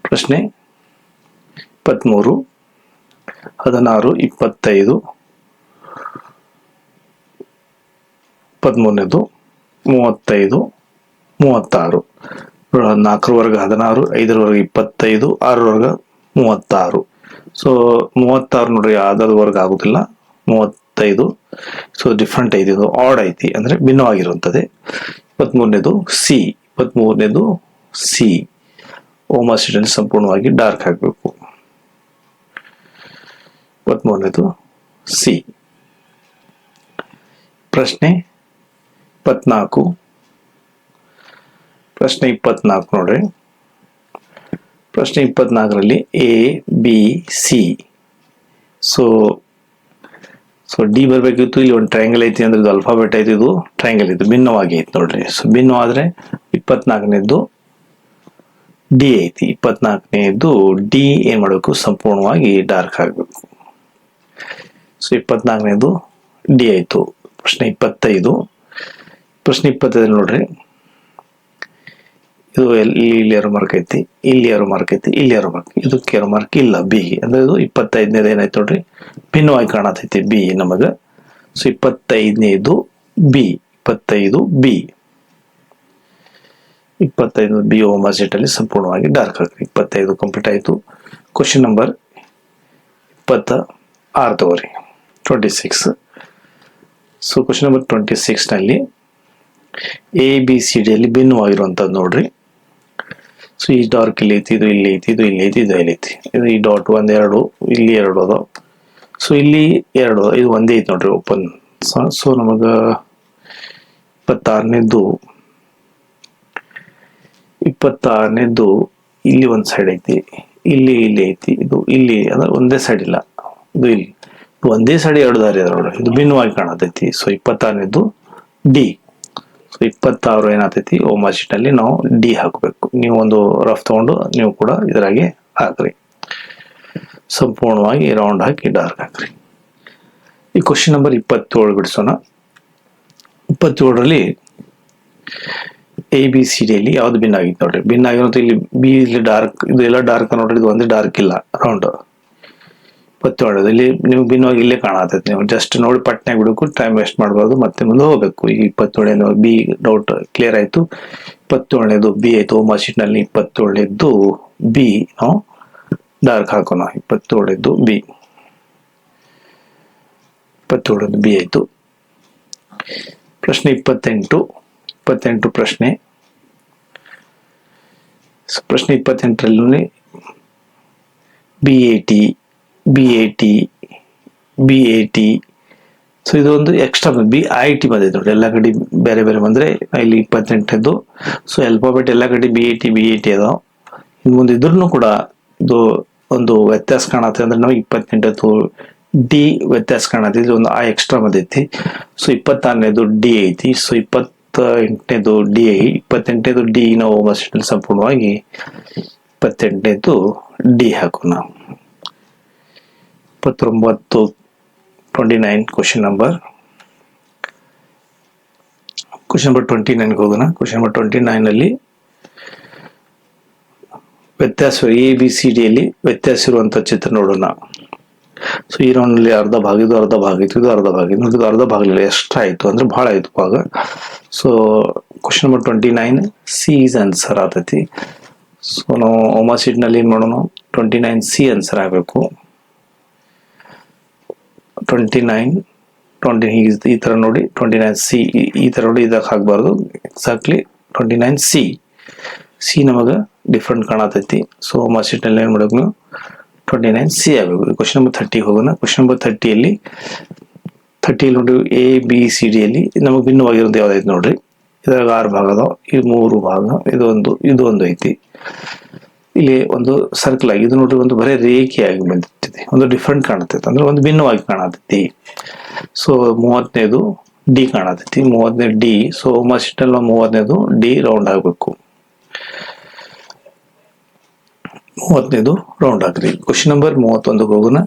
ಪ್ರಶ್ನೆ 23 16 25 13ನೇದು 35 36. 4 ವರ್ಗ 16, 5 ವರ್ಗ 25, 6 ವರ್ಗ 36. ಸೊ 36 ನೋಡ್ರಿ ಯಾವ್ದಾದ್ರು ವರ್ಗ ಆಗುದಿಲ್ಲ. 35 ಸೊ ಡಿಫ್ರೆಂಟ್ ಐತಿ, ಇದು ಆಡ್ ಐತಿ ಅಂದ್ರೆ ಭಿನ್ನವಾಗಿರುವಂಥದ್ದೇ. 23ನೇದು C. 23ನೇದು C. ಓಮಾ ಶೀಟಲ್ಲಿ ಸಂಪೂರ್ಣವಾಗಿ ಡಾರ್ಕ್ ಹಾಕಬೇಕು. 23ನೇದು C. ಪ್ರಶ್ನೆ 24 ಪ್ರಶ್ನೆ 24 ನೋಡ್ರಿ. ಪ್ರಶ್ನೆ 24ರಲ್ಲಿ ABC. ಸೊ ಡಿ ಬರ್ಬೇಕಿತ್ತು. ಇಲ್ಲಿ ಒಂದು ಟ್ರಯಾಂಗಲ್ ಐತಿ ಅಂದ್ರೆ ಇದು ಅಲ್ಫಾಬೆಟ್ ಐತಿ, ಇದು ಟ್ರಯಾಂಗಲ್ ಐತಿ, ಭಿನ್ನವಾಗಿ ಐತಿ ನೋಡ್ರಿ. ಸೊ ಭಿನ್ನವಾದ್ರೆ 24ನೇದು ಡಿ ಐತಿ. 24ನೇದು ಡಿ ಏನ್ ಮಾಡ್ಬೇಕು, ಸಂಪೂರ್ಣವಾಗಿ ಡಾರ್ಕ್ ಆಗ್ಬೇಕು. ಸೊ 24ನೇದು ಡಿ ಆಯ್ತು. ಪ್ರಶ್ನೆ 25. ಪ್ರಶ್ನೆ 25 ನೋಡ್ರಿ, ಇದು ಇಲ್ಲಿ ಏರೋ ಮಾರ್ಕ್ ಐತಿ, ಇಲ್ಲಿ ಏರೋ ಮಾರ್ಕ್ ಐತಿ, ಇಲ್ಲಿ ಏರೋ ಮಾರ್ಕ್, ಇದಕ್ಕೆ ಏರೋ ಮಾರ್ಕ್ ಇಲ್ಲ ಬಿ. ಅಂದ್ರೆ ಇದು 25ನೇದು ಏನಾಯ್ತು ನೋಡ್ರಿ, ಭಿನ್ನವಾಗಿ ಕಾಣತೈತಿ ಬಿ ನಮಗ. ಸೊ 25ನೇದು B. 25 B. 25 B OMR sheet ಅಲ್ಲಿ ಸಂಪೂರ್ಣವಾಗಿ ಡಾರ್ಕ್ ಹಾಕ್ರಿ. 25 ಕಂಪ್ಲೀಟ್ ಆಯ್ತು. ಕ್ವಶನ್ ನಂಬರ್ 26 ತಗೋರಿ. 26. ಸೊ ಕ್ವಶನ್ ನಂಬರ್ 26 ನಲ್ಲಿ ABCD ಅಲ್ಲಿ ಭಿನ್ನವಾಗಿರುವಂತದ್ದು ನೋಡ್ರಿ. ಸೊ ಈ ಡಾರ್ಕ್ ಇಲ್ಲಿ ಐತಿ, ಇದು ಇಲ್ಲಿ ಐತಿ, ಇದು ಇಲ್ಲಿ ಐತಿ, ಇದು ಇಲ್ಲಿ ಐತಿ. ಇದು ಈ ಡಾಟ್ 1 2 ಇಲ್ಲಿ 2 ಅದಾವ. ಸೊ ಇಲ್ಲಿ 2 ಇದು ಒಂದೇ ಐತಿ ನೋಡ್ರಿ ಓಪನ್. ಸೊ ನಮಗ 26ನೇದು ಇಲ್ಲಿ ಒಂದ್ ಸೈಡ್ ಐತಿ, ಇಲ್ಲಿ ಐತಿ, ಇದು ಇಲ್ಲಿ ಅಂದ್ರೆ ಒಂದೇ ಸೈಡ್ ಇಲ್ಲ, ಇದು ಇಲ್ಲಿ ಒಂದೇ ಸೈಡ್ 2 ದಾರಿ ಅದ ನೋಡ್ರಿ, ಇದು ಭಿನ್ನವಾಗಿ ಕಾಣತೈತಿ. ಸೊ 26ನೇದು ಡಿ. ಸೊ 26 ಏನಾಗ್ತೈತಿ, ಓಮಾ ಶೀಟ್ ಅಲ್ಲಿ ನಾವು ಡಿ ಹಾಕಬೇಕು. ನೀವು ಒಂದು ರಫ್ ತಗೊಂಡು ನೀವು ಕೂಡ ಇದರಾಗೆ ಹಾಕ್ರಿ. ಸಂಪೂರ್ಣವಾಗಿ ರೌಂಡ್ ಹಾಕಿ ಡಾರ್ಕ್ ಹಾಕ್ರಿ. ಈ ಕ್ವಶನ್ ನಂಬರ್ 27 ಬಿಡಿಸೋಣ. 27ರಲ್ಲಿ ABCD ಅಲ್ಲಿ ಯಾವ್ದು ಭಿನ್ನ ಆಗಿತ್ತು ನೋಡ್ರಿ. ಭಿನ್ನ ಆಗಿರೋದು ಇಲ್ಲಿ ಬಿ, ಇಲ್ಲಿ ಡಾರ್ಕ್, ಇದು ಎಲ್ಲ ಡಾರ್ಕ್ ನೋಡ್ರಿ, ಇದು ಒಂದೇ ಡಾರ್ಕ್ ಇಲ್ಲ ರೌಂಡ್. 27 ಇಲ್ಲಿ ನಿಮ್ಗೆ ಭಿನ್ನವಾಗಿ ಇಲ್ಲೇ ಕಾಣತೈತಿ. ನೀವು ಜಸ್ಟ್ ನೋಡಿ ಪಟ್ನೆ ಬಿಡಬೇಕು, ಟೈಮ್ ವೇಸ್ಟ್ ಮಾಡಬಾರ್ದು, ಮತ್ತೆ ಮುಂದೆ ಹೋಗ್ಬೇಕು. ಈಗ 27ನೇದು ಬಿ ಡೌಟ್ ಕ್ಲಿಯರ್ ಆಯ್ತು. 27ನೇದು ಬಿ ಆಯ್ತು. ಓಮಾ ಶೀಟ್ ನಲ್ಲಿ 27ನೇದು ಬಿ ನಾವು ಡಾರ್ಕ್ ಹಾಕೋಣ. 27ನೇದು ಬಿ. 27ನೇದು ಬಿ ಆಯ್ತು. ಪ್ರಶ್ನೆ 28 ಪ್ರಶ್ನೆ. ಪ್ರಶ್ನೆ 28ರಲ್ಲಿ BAT. ಸೊ ಇದೊಂದು ಎಕ್ಸ್ಟ್ರಾ BIT ಬಂದಿದೆ ನೋಡಿ. ಎಲ್ಲ ಕಡೆ ಬೇರೆ ಬೇರೆ ಬಂದ್ರೆ ಇಲ್ಲಿ 28ದ್ದು. ಸೊ ಆಲ್ಫಾಬೆಟ್ ಎಲ್ಲ ಕಡೆ BAT ಅದಾವ. ಇನ್ನು ಮುಂದೆ ಇದ್ರೂ ಕೂಡ ಇದು ಒಂದು ವ್ಯತ್ಯಾಸ ಕಾಣತ್ತೆ. ಅಂದ್ರೆ ನಮಗೆ 28ದ್ದು ಡಿ ವ್ಯತ್ಯಾಸ ಕಾಣತ್ತೆ. ಇದು ಒಂದು ಎಕ್ಸ್ಟ್ರಾ ಬಂದೈತಿ. ಸೊ 26ನೇದು ಡಿ ಐತಿ. ಸೊ 28ನೇದು ಡಿ. 28ನೇದು ಡಿ ನಾವು ಓಮಾ ಶೀಟ್ ಅಲ್ಲಿ ಸಂಪೂರ್ಣವಾಗಿ 28ನೇದು ಡಿ ಹಾಕೋಣ. 29 ಕ್ವಶನ್ ನಂಬರ್ 29 ಹೋಗೋಣ. ಕ್ವಶನ್ ನಂಬರ್ 29 ನಲ್ಲಿ ವ್ಯತ್ಯಾಸ ABCD ಅಲ್ಲಿ ವ್ಯತ್ಯಾಸ ಇರುವಂತ ಚಿತ್ರ ನೋಡೋಣ. ಸೊ ಈ ರೌಂಡ್ ನಲ್ಲಿ ಅರ್ಧ ಭಾಗ, ಇದು ಅರ್ಧ ಭಾಗ ಇತ್ತು, ಇದು ಅರ್ಧ ಭಾಗ ಇತ್ತು, ಇದು ಅರ್ಧ ಭಾಗ ಇಲ್ಲ. ಎಷ್ಟ ಆಯ್ತು ಅಂದ್ರೆ ಬಹಳ ಆಯ್ತು ಭಾಗ. So question number 29 C is answer ಆತೈತಿ. ಸೊ ನಾವು ಓಮಾ ಶೀಟ್ ನಲ್ಲಿ ಏನ್ ಮಾಡೋಣ, 29 ಸಿ ಆನ್ಸರ್ ಆಗ್ಬೇಕು. 29 ಈ ತರ ನೋಡಿ, 29 ಸಿ ಈ ತರ ನೋಡಿ, ಇದಕ್ಕೆ ಹಾಕ್ಬಾರ್ದು. ಎಕ್ಸಾಕ್ಟ್ಲಿ 29 ಸಿ ನಮಗ ಡಿಫ್ರೆಂಟ್ ಕಾಣತೈತಿ. ಸೊ ಓಮಾ ಶೀಟ್ ನಲ್ಲಿ ಏನ್ ಮಾಡ್ಬೇಕು, 29 ಸಿ ಆಗಬೇಕು. ಕ್ವಶನ್ ನಂಬರ್ 30 ಹೋಗೋಣ. ಕ್ವಶನ್ ನಂಬರ್ 30 ನೋಡಿ ABCD ಅಲ್ಲಿ ನಮಗೆ ಭಿನ್ನವಾಗಿರೋದು ಯಾವ್ದೈತಿ ನೋಡ್ರಿ. ಇದ್ರಾಗ 6 ಭಾಗ ಅದಾವ, ಇದು 3 ಭಾಗ, ಇದೊಂದು ಐತಿ. ಇಲ್ಲಿ ಒಂದು ಸರ್ಕಲ್ ಆಗಿ ಇದು ನೋಡ್ರಿ, ಒಂದು ಬರೀ ರೇಖೆಯಾಗಿ ಬಂದಿರ್ತೈತಿ, ಒಂದು ಡಿಫ್ರೆಂಟ್ ಕಾಣತೈತಿ, ಅಂದ್ರೆ ಒಂದು ಭಿನ್ನವಾಗಿ ಕಾಣತೈತಿ. ಸೊ 30ನೇದು ಡಿ ಕಾಣತೈತಿ, 30ನೇ ಡಿ. ಸೊ ಓಮಾ ಶೀಟ್ನಲ್ಲಿ ನಾವು 30ನೇದು ಡಿ ರೌಂಡ್ ಆಗಬೇಕು. 30ನೇದು ರೌಂಡ್ ಹಾಕ್ರಿ. ಕ್ವಶನ್ ನಂಬರ್ 31 ಹೋಗೋಣ.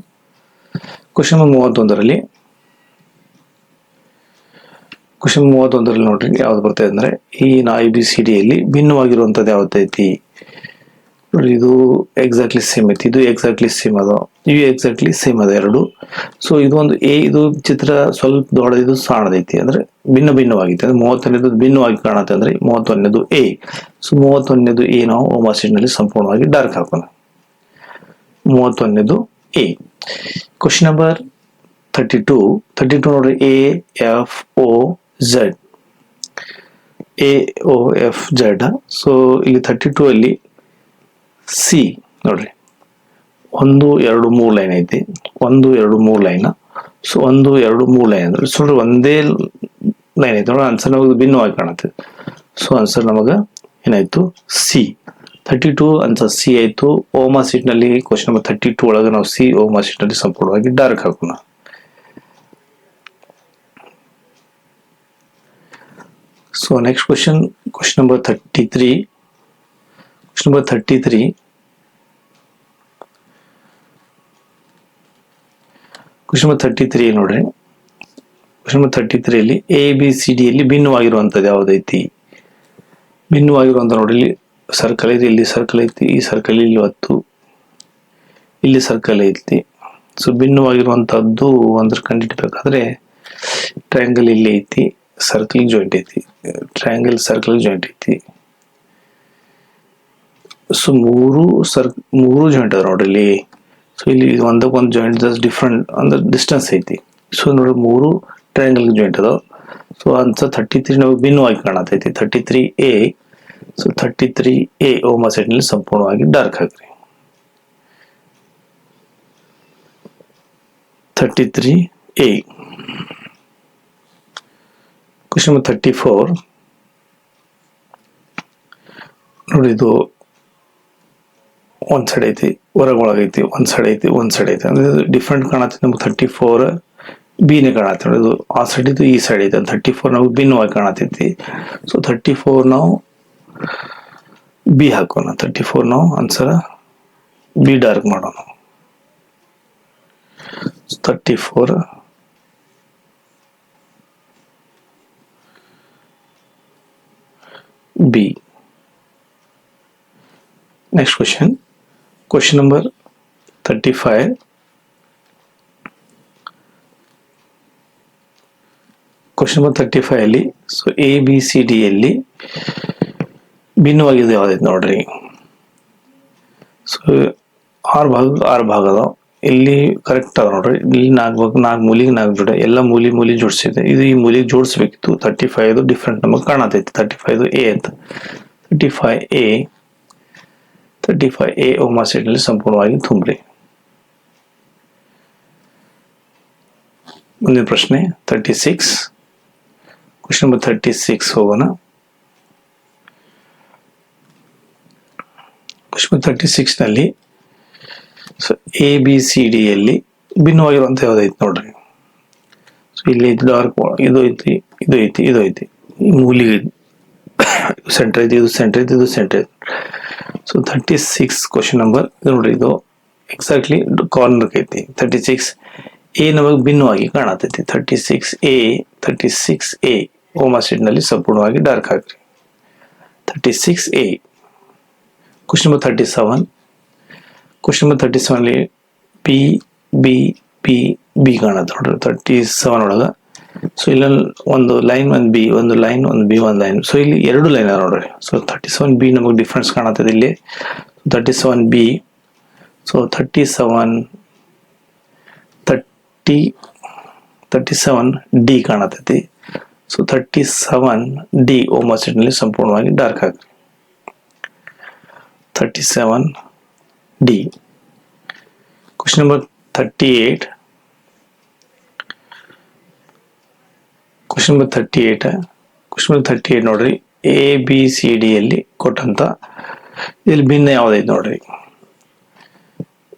ಕ್ವಶನ್ ನಂಬರ್ 31ರಲ್ಲಿ ನೋಡ್ರಿ ಯಾವ್ದು ಬರ್ತದೆ ಅಂದ್ರೆ, ಈ ABCD ಯಲ್ಲಿ ಭಿನ್ನವಾಗಿರುವಂತದ್ದು ಯಾವ್ದೈತಿ ನೋಡಿ. ಇದು ಎಕ್ಸಾಕ್ಟ್ಲಿ ಸೇಮ್ ಐತಿ, ಇದು ಎಕ್ಸಾಕ್ಟ್ಲಿ ಸೇಮ್ ಅದ, ಇವು ಎಕ್ಸಾಕ್ಟ್ಲಿ ಸೇಮ್ ಅದ ಎರಡು. ಸೊ ಇದು ಒಂದು ಇದು ಚಿತ್ರ ಸ್ವಲ್ಪ ದೊಡ್ಡ, ಇದು ಸಣ್ಣದೈತಿ ಅಂದ್ರೆ ಭಿನ್ನವಾಗೈತಿ. ಅಂದ್ರೆ 31ನೇದು ಭಿನ್ನವಾಗಿ ಕಾಣತ್ತೆ ಅಂದ್ರೆ 31ನೇದು ಎ. ಸೊ 31ನೇದು ಎ ನಾವು ಓಮಾ ಶೀಟ್ ನಲ್ಲಿ ಸಂಪೂರ್ಣವಾಗಿ ಡಾರ್ಕ್ ಹಾಕೋಣ. 31ನೇದು ಎ. ಕ್ವಶನ್ ನಂಬರ್ 32 ನೋಡ್ರಿ, AFOZ. ಸೊ ಇಲ್ಲಿ 32 ಅಲ್ಲಿ ಸಿ ನೋಡ್ರಿ, 1 2 3 ಲೈನ್ ಐತಿ, 1 2 3 ಲೈನ್. ಸೊ 1 2 3 ಲೈನ್ ಅಂದ್ರೆ ನೋಡ್ರಿ ಒಂದೇ ಲೈನ್ ಐತಿ ನೋಡ್ರಿ. ಆನ್ಸರ್ ನಮಗೆ ಭಿನ್ನವಾಗಿ ಕಾಣುತ್ತೆ. ಸೊ ಆನ್ಸರ್ ನಮಗ ಏನಾಯ್ತು, ಸಿ. 32 ಆನ್ಸರ್ ಸಿ ಆಯ್ತು. ಓಮಾ ಶೀಟ್ ನಲ್ಲಿ ಕ್ವಶನ್ ನಂಬರ್ 32 ಒಳಗೆ ನಾವು ಸಿ ಓಮಾ ಶೀಟ್ ನಲ್ಲಿ ಸಂಪೂರ್ಣವಾಗಿ ಡಾರ್ಕ್ ಹಾಕೋಣ. So next question number 33. Question number 33 ನೋಡ್ರಿ. ಕ್ವಶನ್ ನಂಬರ್ 33 ಅಲ್ಲಿ ABCD ಯಲ್ಲಿ ಭಿನ್ನವಾಗಿರುವಂತದ್ದು ಯಾವ್ದೈತಿ? ಭಿನ್ನವಾಗಿರುವಂತ ನೋಡ್ರಿ, ಇಲ್ಲಿ ಸರ್ಕಲ್ ಐತಿ, ಇಲ್ಲಿ ಸರ್ಕಲ್ ಐತಿ, ಈ ಸರ್ಕಲ್ ಇಲ್ಲಿ 10, ಇಲ್ಲಿ ಸರ್ಕಲ್ ಐತಿ. ಸೊ ಭಿನ್ನವಾಗಿರುವಂತದ್ದು ಅಂದ್ರೆ ಕಂಡುಹಿಡಿಬೇಕಾದ್ರೆ ಟ್ರಯಾಂಗಲ್ ಇಲ್ಲಿ ಐತಿ, ಸರ್ಕಲ್ ಜಾಯಿಂಟ್ ಐತಿ, ಟ್ರಯಾಂಗಲ್ ಸರ್ಕಲ್ ಜಾಯಿಂಟ್ ಐತಿ. ಸೊ ಮೂರು ಜಾಯಿಂಟ್ ಅದ ನೋಡ್ರಿ ಇಲ್ಲಿ. ಸೊ ಇಲ್ಲಿ ಒಂದಕ್ಕೊಂದು ಜಾಯಿಂಟ್ ಜಸ್ಟ್ ಡಿಫ್ರೆಂಟ್ ಅಂದ್ರೆ ಡಿಸ್ಟೆನ್ಸ್ ಐತಿ. ಸೊ ನೋಡ್ರಿ ಮೂರು ಟ್ರಯಾಂಗಲ್ ಜಾಯಿಂಟ್ ಅದಾವ. ಸೊ ಆನ್ಸರ್ 33 ನಮಗೆ ಭಿನ್ನವಾಗಿ ಕಾಣತೈತಿ, 33A. ಸೊ 33A ಓಮಾ ಶೀಟ್ ನಲ್ಲಿ ಸಂಪೂರ್ಣವಾಗಿ ಡಾರ್ಕ್ ಹಾಕ್ರಿ. 33A. ಕ್ವಶನ್ ನಂಬರ್ 34 ನೋಡಿ, ಇದು ಒಂದ್ ಸೈಡ್ ಐತಿ, ಹೊರಗೊಳಗೈತಿ, ಒಂದ್ ಸೈಡ್ ಐತಿ, ಅಂದ್ರೆ ಡಿಫ್ರೆಂಟ್ ಕಾಣತ್ತೆ ನಮ್ಗೆ. 34 ಬಿನೇ ಕಾಣತ್ತೆ ನೋಡಿ, ಇದು ಆ ಸೈಡ್ ಇದು ಈ ಸೈಡ್ ಐತೆ. 34 ನಮ್ಗೆ ಭಿನ್ನವಾಗಿ ಕಾಣತೈತಿ. ಸೊ 34 ನಾವು ಬಿ ಹಾಕೋಣ. 34 ನಾವು ಆನ್ಸರ್ ಬಿ ಡಾರ್ಕ್ ಮಾಡೋಣ. 34 B. Next question number 35. Question number 35 ಅಲ್ಲಿ ಸೊ ABCD ಯಲ್ಲಿ ಭಿನ್ನವಾಗಿದೆ ಯಾವ್ದೈತೆ ನೋಡ್ರಿ. ಸೊ 6 ಭಾಗ ಅದಾವ. ಇಲ್ಲಿ ಕರೆಕ್ಟ್ ಅದ ನೋಡ್ರಿ. ಇಲ್ಲಿ 4 ಮೂಲಿಗೆ 4 ಜೋಡ, ಎಲ್ಲ ಮೂಲಿ ಜೋಡಿಸಿದೆ. ಇದು ಈ ಮೂಲಿಗೆ ಜೋಡಿಸ್ಬೇಕಿತ್ತು. 35 ಡಿಫ್ರೆಂಟ್ ನಮಗೆ ಕಾಣತೈತಿ. 35A ಅಂತ. 35A ಓಮಾ ಶೀಟ್ ನಲ್ಲಿ ಸಂಪೂರ್ಣವಾಗಿ ತುಂಬ್ರಿ. ಮುಂದಿನ ಪ್ರಶ್ನೆ 36. ಕ್ವಶನ್ ನಂಬರ್ 36 ಹೋಗೋಣ. ಕ್ವಶನ್ ನಂಬರ್ 36 ನಲ್ಲಿ ಸೊ ABCD ಯಲ್ಲಿ ಭಿನ್ನವಾಗಿರುವಂತ ಯಾವ್ದೈತಿ ನೋಡ್ರಿ. ಸೊ ಇಲ್ಲಿ ಡಾರ್ಕ್, ಇದು ಐತಿ, ಇದು ಐತಿ, ಇದು ಐತಿ. ಈ ಮೂಲಿಗೆ ಸೆಂಟರ್ ಐತಿ, ಇದು ಸೆಂಟರ್ ಐತಿ, ಇದು ಸೆಂಟರ್. ಸೊ 36 ಕ್ವಶನ್ ನಂಬರ್ ನೋಡ್ರಿ, ಇದು ಎಕ್ಸಾಕ್ಟ್ಲಿ ಕಾರ್ನರ್ ಐತಿ. 36A ನಮಗೆ ಭಿನ್ನವಾಗಿ ಕಾಣತೈತಿ. 36A ಓಮಾ ಶೀಟ್ ನಲ್ಲಿ ಸಂಪೂರ್ಣವಾಗಿ ಡಾರ್ಕ್ ಹಾಕ್ರಿ. 36A. Question number 37. Question number 37 ಅಲ್ಲಿ ಬಿ ಕಾಣತ್ತೆ ನೋಡ್ರಿ. 37 ಒಳಗ ಸೊ ಇಲ್ಲ ಒಂದು ಲೈನ್, ಒಂದು ಬಿ, ಒಂದು ಲೈನ್, ಒಂದು ಬಿ, ಒಂದು ಲೈನ್. ಸೊ ಇಲ್ಲಿ 2 ಲೈನ್ ಅದ ನೋಡ್ರಿ. ಸೊ 37B ನಮಗೆ ಡಿಫ್ರೆನ್ಸ್ ಕಾಣತ್ತದ ಇಲ್ಲಿ. 37B. ಸೊ 37D ಕಾಣತೈತಿ. ಸೊ 37D ಓಮಾ ಶೀಟ್ ನಲ್ಲಿ ಸಂಪೂರ್ಣವಾಗಿ ಡಾರ್ಕ್ ಹಾಕ್ರಿ. 37D. Question number 38. Question number 38 ನೋಡ್ರಿ. ABCD ಯಲ್ಲಿ ಕೊಟ್ಟಂತ ಇಲ್ಲಿ ಭಿನ್ನ ಯಾವ್ದೈತಿ ನೋಡ್ರಿ.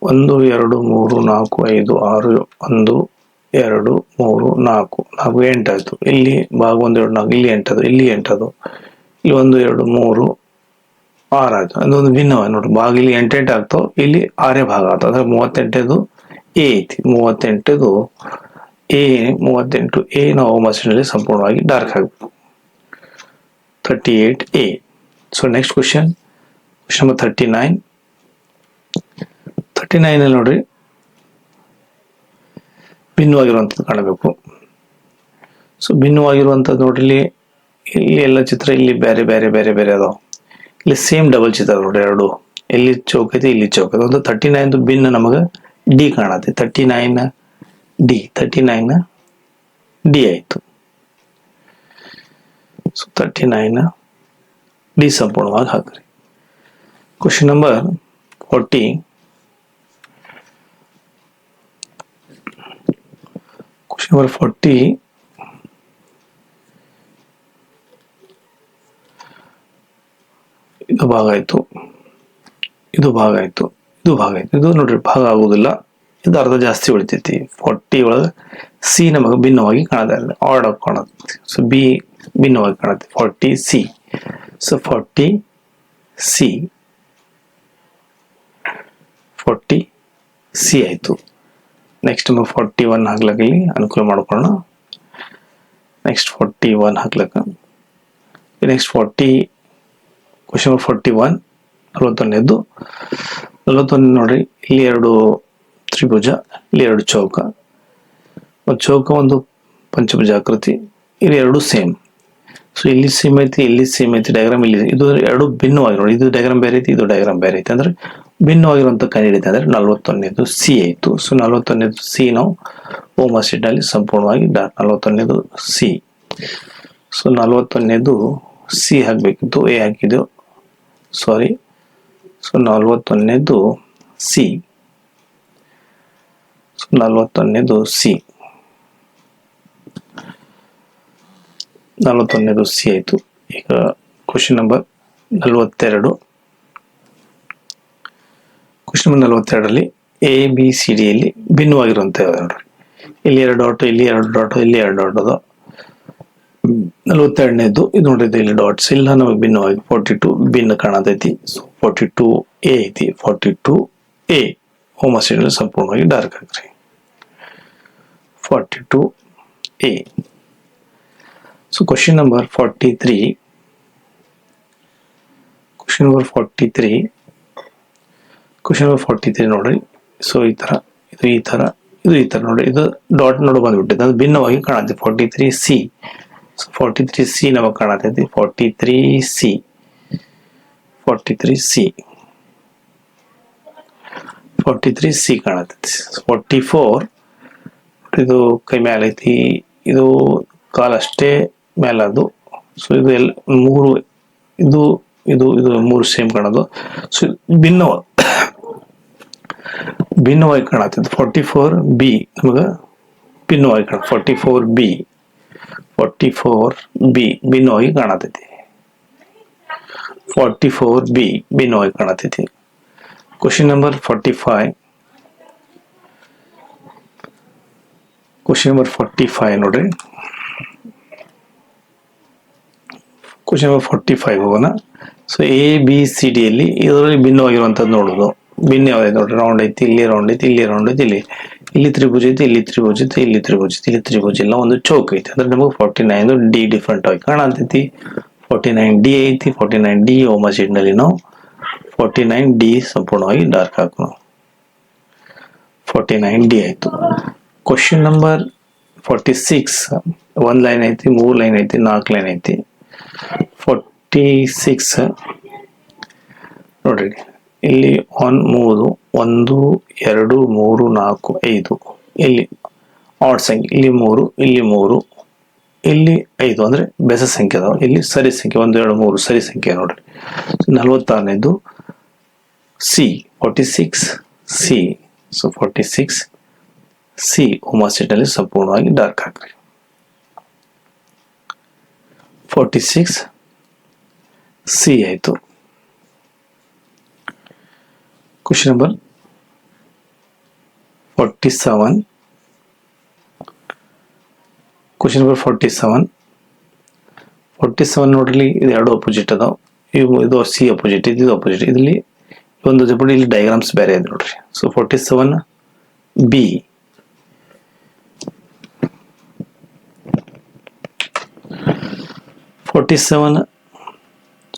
1 2 3 4 5 6 1 2 3 4 4 8 ಆಯಿತು. ಇಲ್ಲಿ ಭಾಗ 1 2 4 ಇಲ್ಲಿ 8 ಅದು, ಇಲ್ಲಿ 8 ಅದು, ಇಲ್ಲಿ 1 2 3 6 ಆಯಿತು. ಅದೊಂದು ಭಿನ್ನವಾಗಿ ನೋಡಿ, ಭಾಗ ಇಲ್ಲಿ 8 8 ಆಗ್ತಾವೆ, ಇಲ್ಲಿ 6 ಭಾಗ ಆಗ್ತವೆ. ಅಂದ್ರೆ 38 ಎ ಐತಿ. 38 ಎ 38 ಎ ನಾವು ಮಸೀನಲ್ಲಿ ಸಂಪೂರ್ಣವಾಗಿ ಡಾರ್ಕ್ ಆಗಬೇಕು. 38 A. So next question number 39. 39 ನೋಡ್ರಿ, ಭಿನ್ನವಾಗಿರುವಂಥದ್ದು ಕಾಣಬೇಕು. ಸೊ ಭಿನ್ನವಾಗಿರುವಂಥದ್ದು ನೋಡ್ರಿ, ಇಲ್ಲಿ ಎಲ್ಲ ಚಿತ್ರ ಇಲ್ಲಿ ಬೇರೆ ಬೇರೆ ಬೇರೆ ಬೇರೆ ಅದಾವ. ಇಲ್ಲಿ ಸೇಮ್ ಡಬಲ್ ಚಿತ್ರ ನೋಡಿ ಎರಡು. ಇಲ್ಲಿ ಚೌಕ್ ಐತಿ, ಇಲ್ಲಿ ಚೌಕ್ ಐತಿ. ಒಂದು 39 ಭಿನ್ನ ನಮಗೆ ಡಿ ಕಾಣತ್ತೆ. 39 ಡಿ, 39 ಡಿ ಆಯಿತು. ಸೊ 39 ಡಿ ಸಂಪೂರ್ಣವಾಗಿ ಹಾಕ್ರಿ. Question number 40. ಕ್ವಶನ್ ನಂಬರ್ 40 ಇದು ಭಾಗ ಆಯಿತು, ಇದು ಭಾಗ ಆಯಿತು, ಇದು ಭಾಗ ಆಯಿತು. ಇದು ನೋಡ್ರಿ ಭಾಗ ಆಗುವುದಿಲ್ಲ, ಇದು ಅರ್ಧ ಜಾಸ್ತಿ ಉಳಿತೈತಿ. 40 ಒಳಗೆ ಸಿ ನಮಗೆ ಭಿನ್ನವಾಗಿ ಕಾಣತಾ ಇದೆ, ಆರ್ಡ್ ಆಗಿ ಕಾಣುತ್ತೆ. ಸೊ ಬಿ ಭಿನ್ನವಾಗಿ ಕಾಣುತ್ತೆ. 40 ಸಿ. ಸೊ 40 ಸಿ, 40 ಸಿ ಆಯಿತು. ನೆಕ್ಸ್ಟ್ ನಮಗೆ 41 ಹಾಕ್ಲಿಕ್ಕೆ ಇಲ್ಲಿ ಅನುಕೂಲ ಮಾಡ್ಕೊಳ್ಳೋಣ. ನೆಕ್ಸ್ಟ್ 41 ಹಾಕ್ಲಿಕ್ಕೆ. ನೆಕ್ಸ್ಟ್ 40 ಕ್ವಶನ್ ನಂಬರ್ 41 41 41 ನೋಡ್ರಿ, ಇಲ್ಲಿ ಎರಡು ತ್ರಿಭುಜ, ಇಲ್ಲಿ ಎರಡು ಚೌಕ. ಒಂದು ಚೌಕ ಒಂದು ಪಂಚಭುಜ ಆಕೃತಿ, ಇಲ್ಲಿ ಎರಡು ಸೇಮ್. ಸೊ ಇಲ್ಲಿ ಸೇಮ್ ಐತಿ, ಇಲ್ಲಿ ಸೇಮ್ ಐತಿ. ಡಯಾಗ್ರಾಮ್ ಇಲ್ಲಿ ಇದು ಎರಡು ಭಿನ್ನವಾಗಿ ನೋಡಿ, ಇದು ಡಯಾಗ್ರಾಮ್ ಬೇರೆ ಐತಿ, ಇದು ಡಯಾಗ್ರಾಮ್ ಬೇರೆ ಐತಿ. ಅಂದ್ರೆ ಭಿನ್ನವಾಗಿರುವಂತ ಕಂಡುಹಿಡಿತ ಅಂದ್ರೆ 41 ಸಿ ಆಯಿತು. ಸೊ 41 ಸಿ ನಾವು ಓಮ್ ಆಸಿಡ್ನಲ್ಲಿ ಸಂಪೂರ್ಣವಾಗಿ 41 ಸಿ. ಸೊ 41 ಸಿ ಹಾಕಬೇಕಿತ್ತು, ಎ ಹಾಕಿದೆವು, sorry. So 41 C. So 41 C, 41 C ಆಯಿತು. ಈಗ ಕ್ವಶನ್ ನಂಬರ್ 42. ಕ್ವಶನ್ ನಂಬರ್ 42ರಲ್ಲಿ ಎ ಬಿ ಸಿ ಡಿಯಲ್ಲಿ ಭಿನ್ನವಾಗಿರುವಂಥ ನೋಡ್ರಿ. ಇಲ್ಲಿ ಎರಡು ಡಾಟ್, ಇಲ್ಲಿ ಎರಡು ಡಾಟ್, ಇಲ್ಲಿ ಎರಡು ಡಾಟ್ ಅದ. 42 ಇದು ನೋಡ್ರಿ, ಇಲ್ಲಿ ಡಾಟ್ಸ್ ಇಲ್ಲ ನಮಗೆ ಭಿನ್ನವಾಗಿ. 42 ಭಿನ್ನ ಕಾಣತೈತಿ. ಸೊ 42 ಎ ಐತಿ. 42 ಎ ಹೋಮ್ ಆಸಿಡ್ ಸಂಪೂರ್ಣವಾಗಿ ಡಾರ್ಕ್ ಹಾಕ್ರಿ. 42 A. So question number 43. Question number 43. Question number 43 ನೋಡ್ರಿ. ಸೊ ಈ ತರ, ಇದು ಈ ತರ, ಇದು ಈ ತರ ನೋಡಿ. ಇದು ಡಾಟ್ ನೋಡು ಬಂದ್ಬಿಟ್ಟಿದೆ, ಅದು ಭಿನ್ನವಾಗಿ ಕಾಣುತ್ತೆ. 43 ಸಿ. ಸೊ 43 ಸಿ ನಮಗೆ ಕಾಣತೈತಿ. 43 ಸಿ, 43 ಸಿ, 43 ಸಿ ಕಾಣತೈತಿ. 44 ಇದು ಕೈ ಮೇಲೆ ಐತಿ, ಇದು ಕಾಲಷ್ಟೇ ಮೇಲದು. ಸೊ ಇದು ಎಲ್ಲ ಮೂರು, ಇದು ಇದು ಇದು ಮೂರು ಸೇಮ್ ಕಾಣೋದು. ಸೊ ಭಿನ್ನವಾಗಿ ಕಾಣತ್ತಿದ್ದು 44 ಬಿ ನಮಗೆ ಭಿನ್ನವಾಗಿ ಕಾಣ. 44 ಬಿ, 44 ಬಿ ಭಿನ್ನವಾಗಿ ಕಾಣತೈತಿ. 44 ಬಿ ಭಿನ್ನವಾಗಿ ಕಾಣತೈತಿ. Question number 45. ಕ್ವಶನ್ ನಂಬರ್ 45 ನೋಡ್ರಿ. ಕ್ವಶನ್ ನಂಬರ್ 45 ಹೋಗೋಣ. So A B C D ಯಲ್ಲಿ ಇದರಲ್ಲಿ ಭಿನ್ನವಾಗಿರುವಂತದ್ದು ನೋಡೋದು. ಭಿನ್ನ ಯಾವ್ದು ನೋಡ್ರಿ, ರೌಂಡ್ ಐತಿ, ಇಲ್ಲಿ ರೌಂಡ್ ಐತಿ, ಇಲ್ಲಿ ರೌಂಡ್ ಐತಿ, ಇಲ್ಲಿ ತ್ರಿಭುಜ ಐತಿ, ಇಲ್ಲಿ ತ್ರಿಭುಜ ಐತಿ, ಇಲ್ಲಿ ತ್ರಿಭುಜ ಐತಿ, ಇಲ್ಲಿ ತ್ರಿಭುಜ ಇಲ್ಲ, ಒಂದು ಚೌಕ್ ಐತಿ. ಅಂದ್ರೆ ನಮಗೆ 49 ಡಿ ಡಿಫ್ರೆಂಟ್ ಆಗಿ ಕಾಣತೈತಿ. 49 ಡಿ ಐತಿ. 49 ಡಿ ಓಮ್ ಆಸಿಡ್ ನಲ್ಲಿ ನಾವು 49 ಡಿ ಸಂಪೂರ್ಣವಾಗಿ ಡಾರ್ಕ್ ಹಾಕೋಣ. 49 ಡಿ ಆಯ್ತು. Question number 46. 1 ಲೈನ್ ಐತಿ, 3 ಲೈನ್ ಐತಿ, 4 ಲೈನ್ ಐತಿ. 46 ನೋಡ್ರಿ, ಇಲ್ಲಿ 1 3 1 2 3 4 5, ಇಲ್ಲಿ ಆಡ್ ಸಂಖ್ಯೆ, ಇಲ್ಲಿ 3, ಇಲ್ಲಿ 3, ಇಲ್ಲಿ 5 ಅಂದ್ರೆ ಬೆಸ ಸಂಖ್ಯೆ ಅದಾವ. ಇಲ್ಲಿ ಸರಿ ಸಂಖ್ಯೆ 1 2 3 ಸರಿ ಸಂಖ್ಯೆ ನೋಡ್ರಿ. 46 C, 46 C. So 46 C home acid ನಲ್ಲಿ ಸಂಪೂರ್ಣವಾಗಿ ಡಾರ್ಕ್ ಹಾಕ್ರಿ. 46 ಸಿ ಆಯಿತು. Question number 47. ಕ್ವಶನ್ ನಂಬರ್ 47 ನೋಡ್ರಿ, ಇದು ಎರಡು ಅಪೋಸಿಟ್ ಅದಾವ. ಇದು ಸಿ ಅಪೋಸಿಟ್, ಇದು ಅಪೋಸಿಟ್. ಇಲ್ಲಿ ಒಂದು ಜಪಡಿ, ಇಲ್ಲಿ ಡಯಾಗ್ರಾಮ್ಸ್ ಬೇರೆ ಇದೆ ನೋಡ್ರಿ. ಸೊ 47 ಬಿ,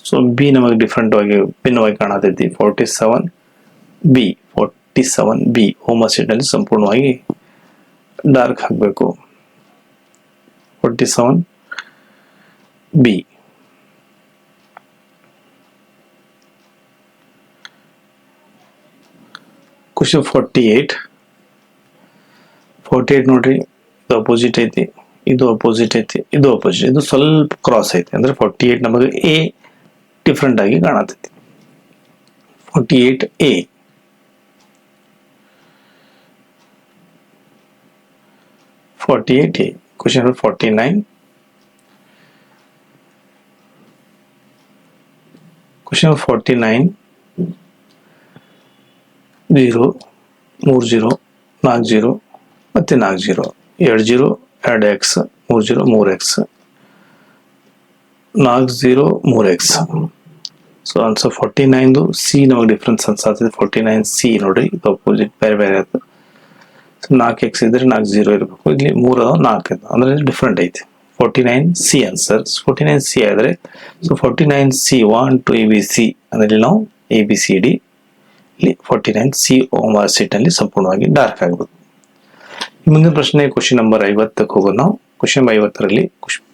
ಸೊ ಬಿ ನಮಗೆ ಡಿಫ್ರೆಂಟ್ ಆಗಿ ಭಿನ್ನವಾಗಿ ಕಾಣತೈತಿ. 47 ಬಿ ಹೋಮ್ ಅಸಿಡ್ ನಲ್ಲಿ ಸಂಪೂರ್ಣವಾಗಿ ಡಾರ್ಕ್ ಹಾಕಬೇಕು. 47 ಬಿ. ಕ್ವಶನ್ 48 ನೋಡ್ರಿ, ಇದು ಅಪೋಸಿಟ್ ಐತಿ, ಇದು ಅಪೋಸಿಟ್ ಐತಿ, ಇದು ಅಪೋಸಿಟ್, ಇದು ಸ್ವಲ್ಪ ಕ್ರಾಸ್ ಐತಿ. ಅಂದ್ರೆ 48 ನಮಗೆ ಎ ಡಿಫ್ರೆಂಟ್ ಆಗಿ ಕಾಣತೈತಿ. 48 ಎ. Question number 49. ಕ್ವಶನ್ 49 0 3 0 4 0 ಮತ್ತೆ 4 0 2 0 2 x 3 0 3 x 4 0 3 x. So answer 49 C ನಮಗೆ ಡಿಫ್ರೆನ್ಸ್ ಅನ್ಸಾಗ್ತದೆ. 49 ಸಿ ನೋಡ್ರಿ, ಇದು ಅಪೋಸಿಟ್ ಬೇರೆ ಬೇರೆ ಆಯ್ತು. 4 x ಇದ್ರೆ 4 0 ಇರಬೇಕು. ಇಲ್ಲಿ 3 4 ಅಂದ್ರೆ ಡಿಫ್ರೆಂಟ್ ಐತಿ. 49 ಸಿ ಆನ್ಸರ್. 49 ಸಿ ಆದ್ರೆ, so 49 C 1 2 A B C ಅಂದ್ರೆ ನಾವು ಎ ಬಿ ಸಿ ಡಿ. ಇಲ್ಲಿ 49 ಸಿ ಹೋಮ್ ಅಸಿಡ್ ನಲ್ಲಿ ಸಂಪೂರ್ಣವಾಗಿ ಡಾರ್ಕ್ ಆಗಬೇಕು. ಮುಂದಿನ ಪ್ರಶ್ನೆ ಕ್ವಶನ್ ನಂಬರ್ 50ಕ್ಕೆ ಹೋಗೋಣ ನಾವು. ಕ್ವಶನ್ ನಂಬರ್ 50ರಲ್ಲಿ ಕ್ವಶನ್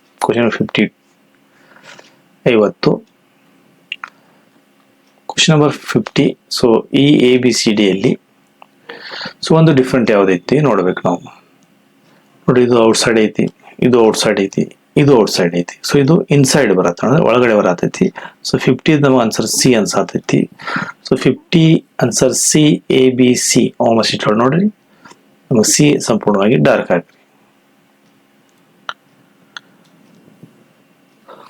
50 ಕ್ವಶನ್ ನಂಬರ್ 50. ಸೊ ಈ ಎ ಬಿ ಸಿ ಡಿ ಅಲ್ಲಿ ಸೊ ಒಂದು ಡಿಫ್ರೆಂಟ್ ಯಾವ್ದೈತಿ ನೋಡ್ಬೇಕು ನಾವು. ನೋಡಿ, ಇದು ಔಟ್ ಸೈಡ್ ಐತಿ, ಇದು ಔಟ್ ಸೈಡ್ ಐತಿ, ಇದು ಔಟ್ ಸೈಡ್ ಐತಿ. ಸೊ ಇದು ಇನ್ಸೈಡ್ ಬರತ್ತ, ಅಂದ್ರೆ ಒಳಗಡೆ ಬರತೈತಿ. ಸೊ 50 ನಮಗೆ ಆನ್ಸರ್ ಸಿ ಅನ್ಸಾತೈತಿ. So 50 answer C A B C ಹೋಮ್ ಅಸಿಡ್ ನೋಡ್ರಿ, ನಮಗೆ ಸಿ ಸಂಪೂರ್ಣವಾಗಿ ಡಾರ್ಕ್ ಆಗ್ರಿ.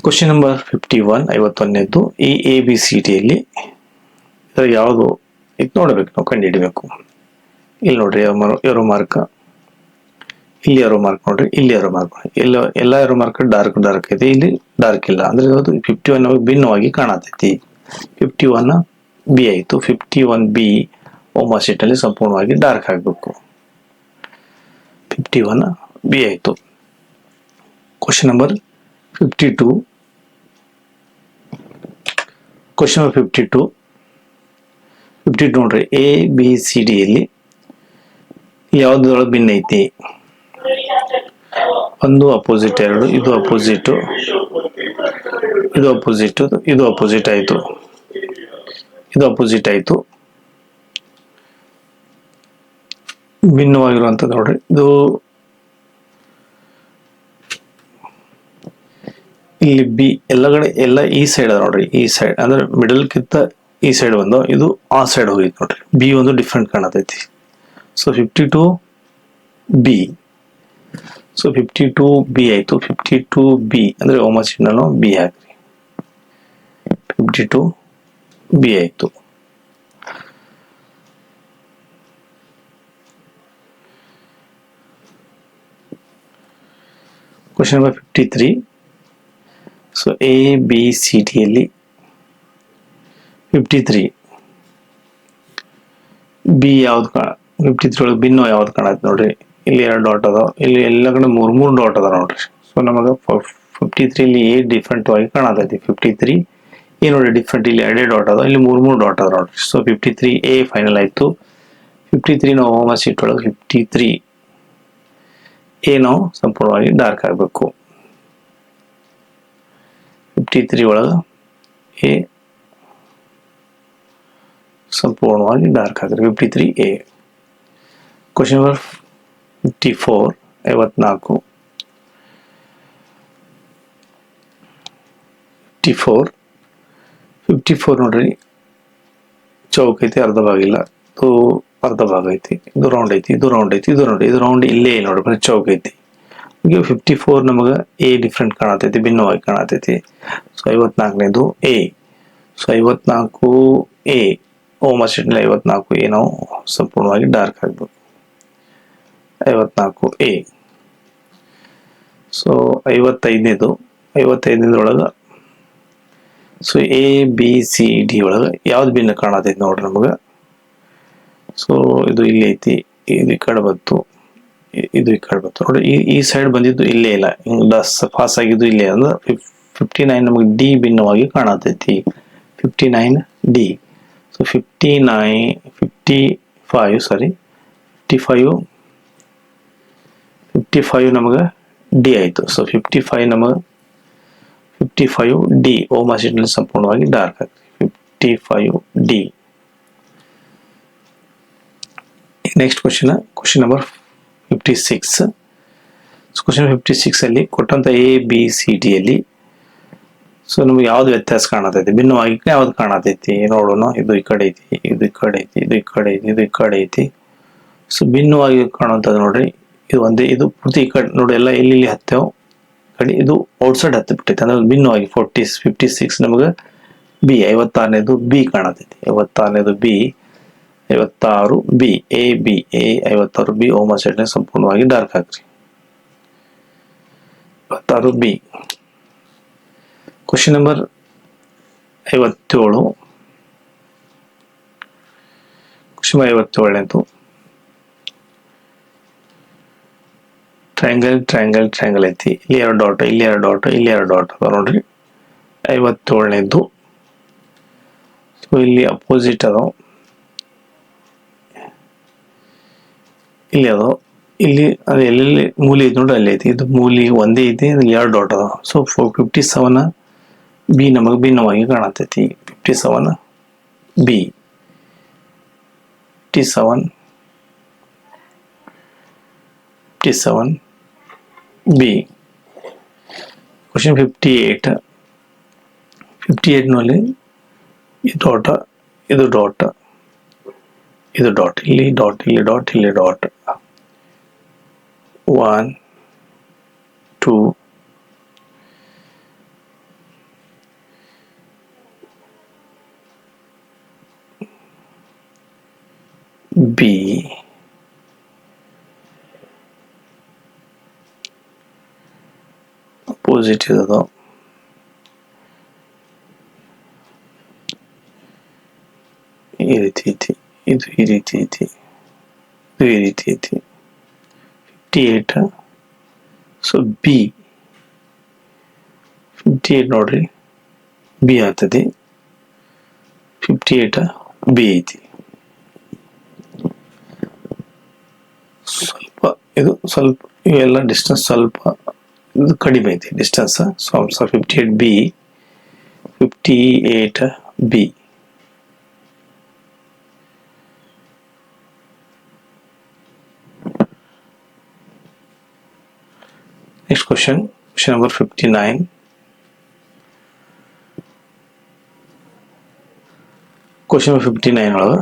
ಕ್ವಶನ್ ನಂಬರ್ 51 51ನೇದ್ದು ಈ ಎ ಬಿ ಸಿ ಡಿಯಲ್ಲಿ ಯಾವುದು ಇದು ನೋಡ್ಬೇಕು, ನಾವು ಕಂಡು ಹಿಡಿಬೇಕು. ಇಲ್ಲಿ ನೋಡ್ರಿ ಏರೋ ಮಾರ್ಕ್, ಇಲ್ಲಿ ಏರೋ ಮಾರ್ಕ್ ನೋಡ್ರಿ, ಇಲ್ಲಿ ಏರೋ ಮಾರ್ಕ್ ನೋಡಿ, ಎಲ್ಲ ಏರೋ ಮಾರ್ಕ್ ಡಾರ್ಕ್ ಐತಿ, ಇಲ್ಲಿ ಡಾರ್ಕ್ ಇಲ್ಲ. ಅಂದ್ರೆ ಅದು 51 ನಮಗೆ ಭಿನ್ನವಾಗಿ ಕಾಣತೈತಿ. 51 ಬಿ ಆಯ್ತು. 51 ಬಿ ಹೋಮ್ ಅಸಿಡ್ ಅಲ್ಲಿ ಸಂಪೂರ್ಣವಾಗಿ ಡಾರ್ಕ್ ಆಗ್ಬೇಕು. 51 ಬಿ ಆಯ್ತು. ಕ್ವಶನ್ ನಂಬರ್ 52 ಕ್ವಶನ್ ನಂಬರ್ 52 ನೋಡ್ರಿ, ಎ ಬಿ ಸಿ ಡಿ ಯಲ್ಲಿ ಯಾವ್ದ್ರೊಳಗೆ ಭಿನ್ನ ಐತಿ? ಒಂದು ಅಪೋಸಿಟ್, ಎರಡು ಇದು ಅಪೋಸಿಟ್, ಇದು ಅಪೋಸಿಟ್, ಇದು ಅಪೋಸಿಟ್ ಆಯ್ತು, ಇದು ಅಪೋಸಿಟ್ ಆಯ್ತು. ಭಿನ್ನವಾಗಿರುವಂತದ್ದು ನೋಡ್ರಿ, ಇದು ಇಲ್ಲಿ ಬಿ ಎಲ್ಲ ಕಡೆ ಎಲ್ಲ ಈ ಸೈಡ್ ಅದ ನೋಡ್ರಿ, ಈ ಸೈಡ್ ಅಂದ್ರೆ ಮಿಡಲ್ ಕಿತ್ತ ಈ ಸೈಡ್ ಬಂದು ಇದು ಆ ಸೈಡ್ ಹೋಗಿತ್ತು ನೋಡ್ರಿ. ಬಿ ಒಂದು ಡಿಫ್ರೆಂಟ್ ಕಾಣತೈತಿ. So 52 B. ಸೊ 52 ಬಿ ಆಯ್ತು. 52 ಬಿ ಅಂದ್ರೆ ಹೋಮ್ ಅಸಿಡ್ ನಾನು ಬಿ ಹಾಕ್ರಿ. 52 ಬಿ ಆಯ್ತು. Question number 53. So A B C D ಯಲ್ಲಿ 53 ಬಿ ಯಾವ್ದು 53 ಒಳಗೆ ಭಿನ್ನ ಯಾವ್ದು ಕಾಣತ್ತೆ ನೋಡ್ರಿ. ಇಲ್ಲಿ 2 ಡಾಟ್ ಅದಾವ, ಇಲ್ಲಿ ಎಲ್ಲ ಕಡೆ 3 ಡಾಟ್ ಅದಾವ ನೋಡ್ರಿ. ಸೊ ನಮಗ 53 ಇಲ್ಲಿ ಎ ಡಿಫ್ರೆಂಟ್ ಆಗಿ ಕಾಣತೈತಿ. 53 ಎ ನೋಡಿ ಡಿಫ್ರೆಂಟ್, ಇಲ್ಲಿ 2 ಡಾಟ್ ಅದಾವ, ಇಲ್ಲಿ 3 ಡಾಟ್ ಅದಾವ ನೋಡ್ರಿ. ಸೊ 53 ಎ ಫೈನಲ್ ಆಯ್ತು. 53 ನಾವು ಹೋಮ್ ಅಸಿಡ್ ಒಳಗೆ 53 ಎ ನಾವು ಸಂಪೂರ್ಣವಾಗಿ ಡಾರ್ಕ್ ಆಗಬೇಕು. 53 ಒಳಗೆ ಎ ಸಂಪೂರ್ಣವಾಗಿ dark agri. 53 A. Question number 54 54 54 ನೋಡ್ರಿ, ಚೌಕ್ ಐತಿ, ಅರ್ಧ ಭಾಗ ಇಲ್ಲ, ಇದು ಅರ್ಧ ಭಾಗ ಐತಿ, ಇದು ರೌಂಡ್ ಐತಿ, ಇದು ರೌಂಡ್ ಐತಿ, ಇದು ರೌಂಡ್, ಇದು ರೌಂಡ್ ಇಲ್ಲೇ ನೋಡ್ರಿ, ಬರೀ ಚೌಕ್ ಐತಿ. 54 ನಮಗ ಎ ಡಿಫ್ರೆಂಟ್ ಕಾಣತೈತಿ, ಭಿನ್ನವಾಗಿ ಕಾಣತೈತಿ. ಸೊ 54ನೇದು ಎ. ಸೊ 54 ಎ ಹೋಮ್ ಅಸಿಡ್ 54 ಎ ನಾವು ಸಂಪೂರ್ಣವಾಗಿ ಡಾರ್ಕ್ ಆಗ್ಬೇಕು. 54 ಎ. ಸೊ 55ನೇದು 55 so A B C D ಒಳಗೆ ಯಾವ್ದು ಭಿನ್ನ ಕಾಣತೈತಿ ನೋಡ್ರಿ ನಮಗೆ. ಸೊ ಇದು ಇಲ್ಲಿ ಐತಿ, ಇದು ಈ ಕಡೆ ಬಂತು, ಇದು ಈ ಕಡೆ ಬಂತು ನೋಡ್ರಿ. ಈ ಸೈಡ್ ಬಂದಿದ್ದು ಇಲ್ಲೇ ಇಲ್ಲ, ಹಿಂಗೆ ಪಾಸ್ ಆಗಿದ್ದು ಇಲ್ಲೇ ಅಂದ್ರೆ 59 ನಮಗೆ ಡಿ ಭಿನ್ನವಾಗಿ ಕಾಣತೈತಿ. 59 ಡಿ. ಸೊ 55 ನಮಗೆ ಡಿ ಆಯಿತು. ಸೊ 55 ನಮಗೆ 55 ಡಿ ಓಮ್ ಆಸಿಡ್ನಲ್ಲಿ ಸಂಪೂರ್ಣವಾಗಿ ಡಾರ್ಕ್ ಆಗ್ತದೆ. 55 D. Next question number 56. Question 56 ಅಲ್ಲಿ ಕೊಟ್ಟಂತ ಎ ಬಿ ಸಿ ಡಿ ಅಲ್ಲಿ ಸೊ ನಮ್ಗೆ ಯಾವ್ದು ವ್ಯತ್ಯಾಸ ಕಾಣತೈತಿ, ಭಿನ್ನವಾಗಿ ಯಾವ್ದು ಕಾಣತೈತಿ ನೋಡೋಣ. ಇದು ಈ ಕಡೆ ಐತಿ, ಇದು ಈ ಕಡೆ ಐತಿ, ಇದು ಈ ಕಡೆ ಐತಿ, ಇದು ಈ ಕಡೆ ಐತಿ. ಸೊ ಭಿನ್ನವಾಗಿ ಕಾಣುವಂಥದ್ದು ನೋಡ್ರಿ, ಇದು ಒಂದೇ, ಇದು ಪೂರ್ತಿ ಈ ಕಡೆ ನೋಡಿ, ಎಲ್ಲ ಇಲ್ಲಿ ಹತ್ತೇವು ಕಡೆ, ಇದು ಔಟ್ಸೈಡ್ ಹತ್ತು ಬಿಟ್ಟೈತಿ ಅಂದ್ರೆ ಭಿನ್ನವಾಗಿ 56 ನಮಗೆ ಬಿ 56ನೇದು ಬಿ ಕಾಣತೈತಿ. 56ನೇದು B, 56 B A B, 56 B OMR ಆಸಿಡ್ನ ಸಂಪೂರ್ಣವಾಗಿ ಡಾರ್ಕ್ ಹಾಕ್ರಿ. 56 ಬಿ. Question number 57. ಕ್ವಶನ್ 57ನೇದು ಟ್ರಯಾಂಗಲ್ ಐತಿ. ಇಲ್ಲಿ 2 ಡಾಟ್, ಇಲ್ಲಿ 2 ಡಾಟ್, ಇಲ್ಲಿ 2 ಡಾಟ್ ಅದ ನೋಡ್ರಿ. 57ನೇದು ಸೊ ಇಲ್ಲಿ ಅಪೋಸಿಟ್ ಅದಾವ, ಇಲ್ಲಿ ಅದಾವ, ಇಲ್ಲಿ ಅದು ಎಲ್ಲೆಲ್ಲಿ ಮೂಲಿ ಐತಿ ನೋಡ್ರಿ, ಅಲ್ಲಿ ಐತಿ. ಇದು ಮೂಲಿ ಒಂದೇ ಐತಿ, 2 ಡಾಟ್ ಅದಾವ. ಸೊ 57 ಬಿ ನಮಗೆ ಭಿನ್ನವಾಗಿ ಕಾಣತೈತಿ. 57 ಬಿ, 57 ಬಿ. ಕ್ವಶನ್ 58 ನಲ್ಲಿ ಇದು ಡಾಟ್, ಇದು ಡಾಟ್, ಇದು ಡಾಟ್, ಇಲ್ಲಿ ಡಾಟ್, ಇಲ್ಲಿ ಡಾಟ್, ಇಲ್ಲಿ ಡಾಟ್. 1 2 ಬಿ, ಅಪೋಸಿಟ್ ಇರೋದು. ಈ ರೀತಿ ಐತಿ, ಇದು ಈ ರೀತಿ ಐತಿ, ಇದು ಈ ರೀತಿ ಐತಿ. 58 ಸೊ ಬಿ, 58 ನೋಡ್ರಿ ಬಿ ಆಗ್ತದೆ. 58 ಬಿ ಐತಿ. ಸ್ವಲ್ಪ ಇವೆಲ್ಲ ಡಿಸ್ಟೆನ್ಸ್ ಸ್ವಲ್ಪ ಇದು ಕಡಿಮೆ ಐತಿ distance. So 58 B, 58 B. Next question number 59. Question 59 ಒಳಗೆ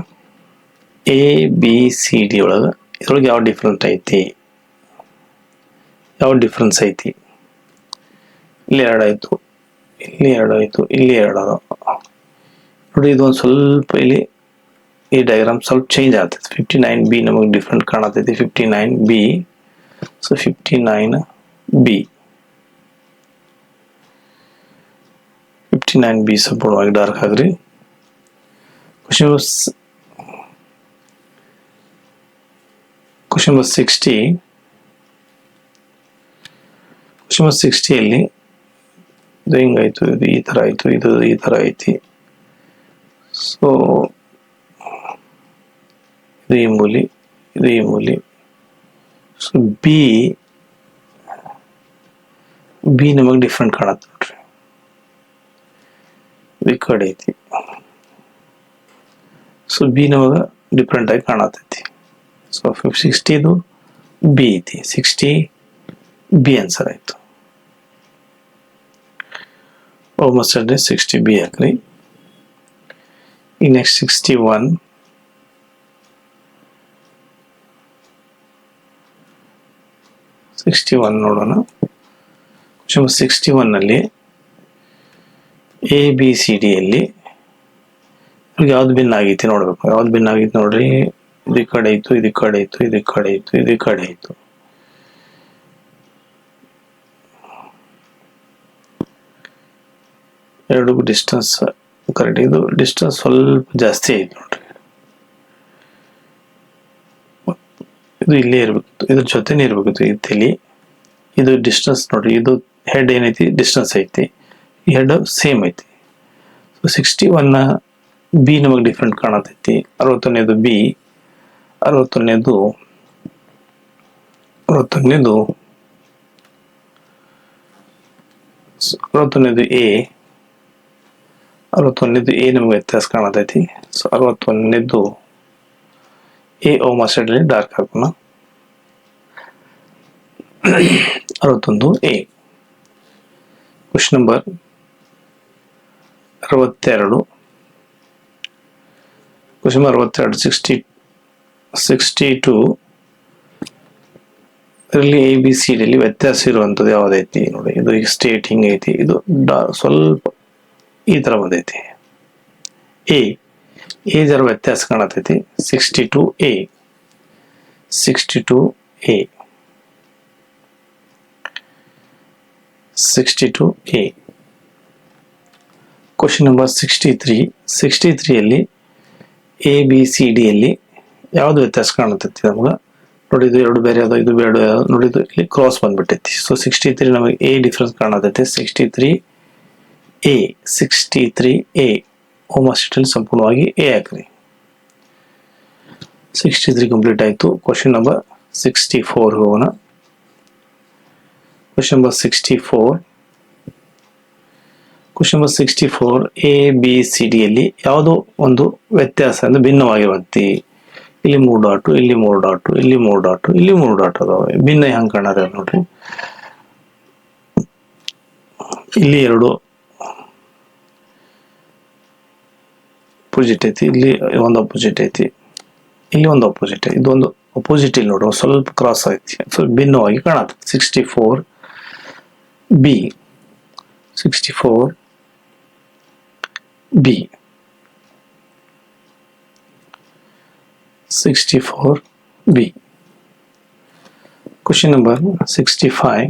ಎ ಬಿ ಸಿ ಡಿ ಒಳಗೆ ಇದ್ರೊಳಗೆ ಯಾವ ಡಿಫ್ರೆನ್ಸ್ ಐತಿ, ಯಾವ ಡಿಫ್ರೆನ್ಸ್ ಐತಿ. ಇಲ್ಲಿ 2 ಆಯ್ತು, ಇಲ್ಲಿ 2 ಆಯ್ತು, ಇಲ್ಲಿ 2 ಅದ ನೋಡಿ. ಇದೊಂದು ಸ್ವಲ್ಪ ಇಲ್ಲಿ ಈ ಡಯಾಗ್ರಾಮ್ ಸ್ವಲ್ಪ ಚೇಂಜ್ ಆಗ್ತೈತಿ. 59 ಬಿ ನಮಗೆ ಡಿಫ್ರೆಂಟ್ ಕಾಣತೈತಿ. 59 ಬಿ. ಸೊ 59 ಬಿ, 59 ಬಿ ಸಂಪೂರ್ಣವಾಗಿ ಡಾರ್ಕ್ ಆಗ್ರಿ. Question number 60. ಕ್ವಶನ್ ನಂಬರ್ 60 ಅಲ್ಲಿ ಇದು ಹಿಂಗಾಯ್ತು, ಇದು ಈ ತರ ಆಯ್ತು, ಇದು ಈ ತರ ಐತಿ. ಸೊ ಇದು ಈ ಮೂಲಿ, ಇದು ಈ ಮೂಲಿ. ಸೊ ಬಿ ನಮಗೆ ಡಿಫ್ರೆಂಟ್ ಕಾಣತ್ತೆ ನೋಡ್ರಿ, ಈ ಕಡೆ ಐತಿ. ಸೊ ಬಿ ನಮಗೆ ಡಿಫ್ರೆಂಟ್ ಆಗಿ ಕಾಣತೈತಿ. ಸೊ 60 ಬಿ ಐತಿ. 60 ಬಿ ಆನ್ಸರ್ ಆಯ್ತು. ಆಲ್ಮೋಸ್ಟ್ 60 ಬಿ ಹಾಕ್ರಿ. ಈ ನೆಕ್ಸ್ಟ್ 61. ನೋಡೋಣ. 61 ನಲ್ಲಿ ಎ ಬಿ ಸಿ ಡಿ ಅಲ್ಲಿ ಯಾವ್ದು ಭಿನ್ನ ಆಗೈತಿ ನೋಡ್ಬೇಕು. ಯಾವ್ದು ಭಿನ್ನ ಆಗೈತಿ ನೋಡ್ರಿ. ಇದು ಕಡೆ ಇತ್ತು, ಇದು ಕಡೆ ಇತ್ತು, ಇದು ಕಡೆ ಇತ್ತು, ಇದು ಕಡೆ ಇತ್ತು. ಎರಡಕ್ಕೂ ಡಿಸ್ಟೆನ್ಸ್ ಕರೆಕ್ಟ್. ಇದು ಡಿಸ್ಟೆನ್ಸ್ ಸ್ವಲ್ಪ ಜಾಸ್ತಿ ಐತೆ ನೋಡ್ರಿ. ಇದು ಇಲ್ಲೇ ಇರ್ಬೇಕಿತ್ತು, ಇದ್ರ ಜೊತೆನೇ ಇರ್ಬೇಕಿತ್ತು ಈ ತಲೆ. ಇದು ಡಿಸ್ಟೆನ್ಸ್ ನೋಡ್ರಿ, ಇದು ಹೆಡ್ ಏನೈತಿ ಡಿಸ್ಟೆನ್ಸ್ ಐತಿ, ಈ ಹೆಡ್ ಸೇಮ್ ಐತಿ. ಸೊ 61 ಬಿ ನಮಗೆ ಡಿಫ್ರೆಂಟ್ ಕಾಣತೈತಿ. 61ನೇದು ಬಿ, 61ನೇದು ಎ, 61ನೇದು ಎ ನಮಗೆ ವ್ಯತ್ಯಾಸ ಕಾಣತೈತಿ. ಸೊ 61ನೇದು ಎ ಓಮಾ ಸೈಡಲ್ಲಿ ಡಾರ್ಕ್ ಹಾಕೋಣ. 61 A. Question number 62. Question number 62 62 ಇದರಲ್ಲಿ ಎ ಬಿ ಸಿ ಡಿ ವ್ಯತ್ಯಾಸ ಇರುವಂಥದ್ದು ಯಾವುದೈತಿ ನೋಡಿ. ಇದು ಈಗ ಸ್ಟೇಟ್ ಹಿಂಗೈತಿ, ಇದು ಸ್ವಲ್ಪ ಈ ಥರ ಬಂದೈತಿ. ಎ ಜರ ವ್ಯತ್ಯಾಸ ಕಾಣತೈತಿ. 62 A 62 A 62 A. Question number 63 A B C ಡಿಯಲ್ಲಿ ಯಾವುದು ವ್ಯತ್ಯಾಸ ಕಾಣತೈತಿ ನಮ್ಗೆ ನೋಡಿ. ಇದು ಎರಡು ಬೇರೆ ಯಾವ್ದು, ಇದು ಬೇರೆ ಯಾವ್ದು ನೋಡಿ. ಇದು ಇಲ್ಲಿ ಕ್ರಾಸ್ ಬಂದ್ಬಿಟ್ಟೈತಿ. ಸೊ 63 ನಮಗೆ ಎ ಡಿಫ್ರೆನ್ಸ್ ಕಾಣತೈತಿ. 63 ಎ ಹೋಮೋಸ್ಟೇಟಲ್ಲಿ ಸಂಪೂರ್ಣವಾಗಿ ಎ ಹಾಕ್ರಿ. 63 ಕಂಪ್ಲೀಟ್ ಆಯಿತು. ಕ್ವಶನ್ ನಂಬರ್ 64 ಹೋಗೋಣ. Question number 64 A B C ಡಿಯಲ್ಲಿ ಯಾವುದೋ ಒಂದು ವ್ಯತ್ಯಾಸ ಅಂದ್ರೆ ಭಿನ್ನವಾಗಿರುವಂತೆ. ಇಲ್ಲಿ 3 ಡಾಟು, ಇಲ್ಲಿ 3 ಡಾಟು, ಇಲ್ಲಿ 3 ಡಾಟು, ಇಲ್ಲಿ 3 ಡಾಟ್ ಅದಾವೆ. ಭಿನ್ನ ಹೆಂಗೆ ಕಾಣದ ನೋಡ್ರಿ. ಇಲ್ಲಿ 2 ಅಪೋಸಿಟ್ ಐತಿ, ಇಲ್ಲಿ ಒಂದು ಅಪೋಸಿಟ್ ಐತಿ, ಇಲ್ಲಿ ಒಂದು ಅಪೋಸಿಟ್ ಐತಿ, ಇದೊಂದು ಅಪೋಸಿಟ್ ಇಲ್ಲಿ ನೋಡ್ರಿ ಸ್ವಲ್ಪ ಕ್ರಾಸ್ ಐತಿ, ಸ್ವಲ್ಪ ಭಿನ್ನವಾಗಿ ಕಾಣತ್ತೆ. 64 B 64 B 64 B. Question number 65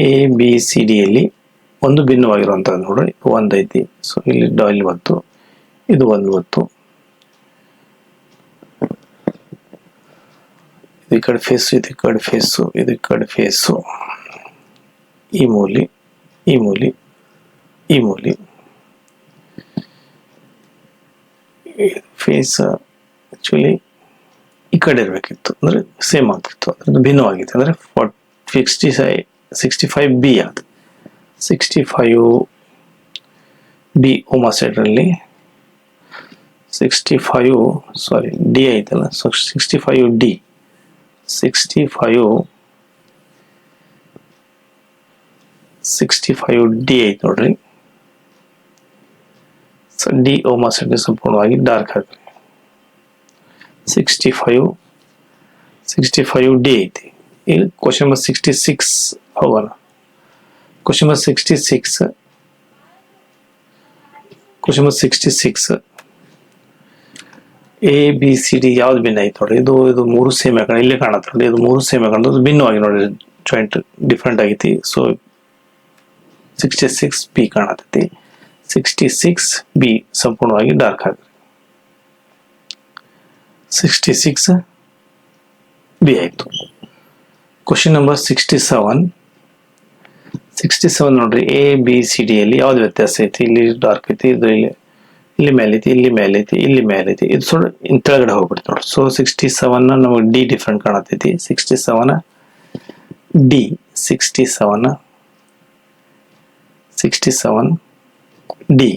A B C ಡಿಯಲ್ಲಿ ಒಂದು ಭಿನ್ನವಾಗಿರುವಂಥದ್ದು ನೋಡ್ರಿ. ಒಂದು ಐತಿ, ಸೊ ಇಲ್ಲಿ ಇಲ್ಲಿ ಬಂತು, ಇದು ಒಂದು ಬಂತು. ಇದು ಈ ಕಡೆ ಫೇಸು, ಇದು ಈ ಕಡೆ ಫೇಸು, ಇದು ಈ ಕಡೆ ಫೇಸು, ಈ ಮೂಲಿ, ಈ ಮೂಲಿ, ಈ ಮೂಲಿ. ಫೇಸ್ ಆಕ್ಚುಲಿ ಈ ಕಡೆ ಇರಬೇಕಿತ್ತು, ಅಂದ್ರೆ ಸೇಮ್ ಆಗ್ತಿತ್ತು, ಅದ್ರದ್ದು ಭಿನ್ನವಾಗಿತ್ತು. ಅಂದ್ರೆ 65 ಬಿ ಅದು 65 ಬಿ ಹೋಮೋಸೈಡ್ರಲ್ಲಿ 65 ಸಾರಿ ಡಿ ಐತಲ್ಲ. ಸೊ 65 ಡಿ 65 ಡಿ ಐತೆ ನೋಡ್ರಿ. ಸೊ ಡಿ ಹೋಮೋಸೈಡ್ ಸಂಪೂರ್ಣವಾಗಿ ಡಾರ್ಕ್ ಹಾಕ್ರಿ. 65 ಡಿ ಐತಿ. ಈಗ ಕ್ವಶನ್ ನಂಬರ್ 66 ಹೋಗೋಣ. Question number 66 A B C D ಯಾವ್ದು ಭಿನ್ನ ಐತೆ ನೋಡಿ. ಇದು 3 ಸೇಮ್ ಹಾಕೋಣ, ಇಲ್ಲೇ ಕಾಣತ್ತೆ ನೋಡಿ. ಇದು 3 ಸೇಮ್ ಹಾಕೊಂಡು ಭಿನ್ನವಾಗಿ ನೋಡಿ, ಜಾಯಿಂಟ್ ಡಿಫ್ರೆಂಟ್ ಆಗೈತಿ. ಸೊ 66 ಬಿ ಕಾಣತೈತಿ. 66 ಬಿ ಸಂಪೂರ್ಣವಾಗಿ ಡಾರ್ಕ್ ಹಾಕ್ರಿ. 66 ಬಿ ಆಯ್ತು. ಕ್ವಶನ್ ನಂಬರ್ 67 ನೋಡ್ರಿ. ಎ ಬಿ ಸಿ ಡಿ ಅಲ್ಲಿ ಯಾವ್ದು ವ್ಯತ್ಯಾಸ ಐತಿ? ಇಲ್ಲಿ ಡಾರ್ಕ್ ಐತಿ, ಇದು ಇಲ್ಲಿ ಮೇಲೆ ಐತಿ, ಇಲ್ಲಿ ಮೇಲೆ ಐತಿ, ಇಲ್ಲಿ ಮೇಲೆ ಐತಿ, ಇದು ಸ್ವಲ್ಪ ಕೆಳಗಡೆ ಹೋಗ್ಬಿಡ್ತು ನೋಡ್ರಿ. ಸೊ 67 ನಮಗೆ ಡಿ ಡಿಫ್ರೆಂಟ್ ಕಾಣತೈತಿ. 67 D 67 D.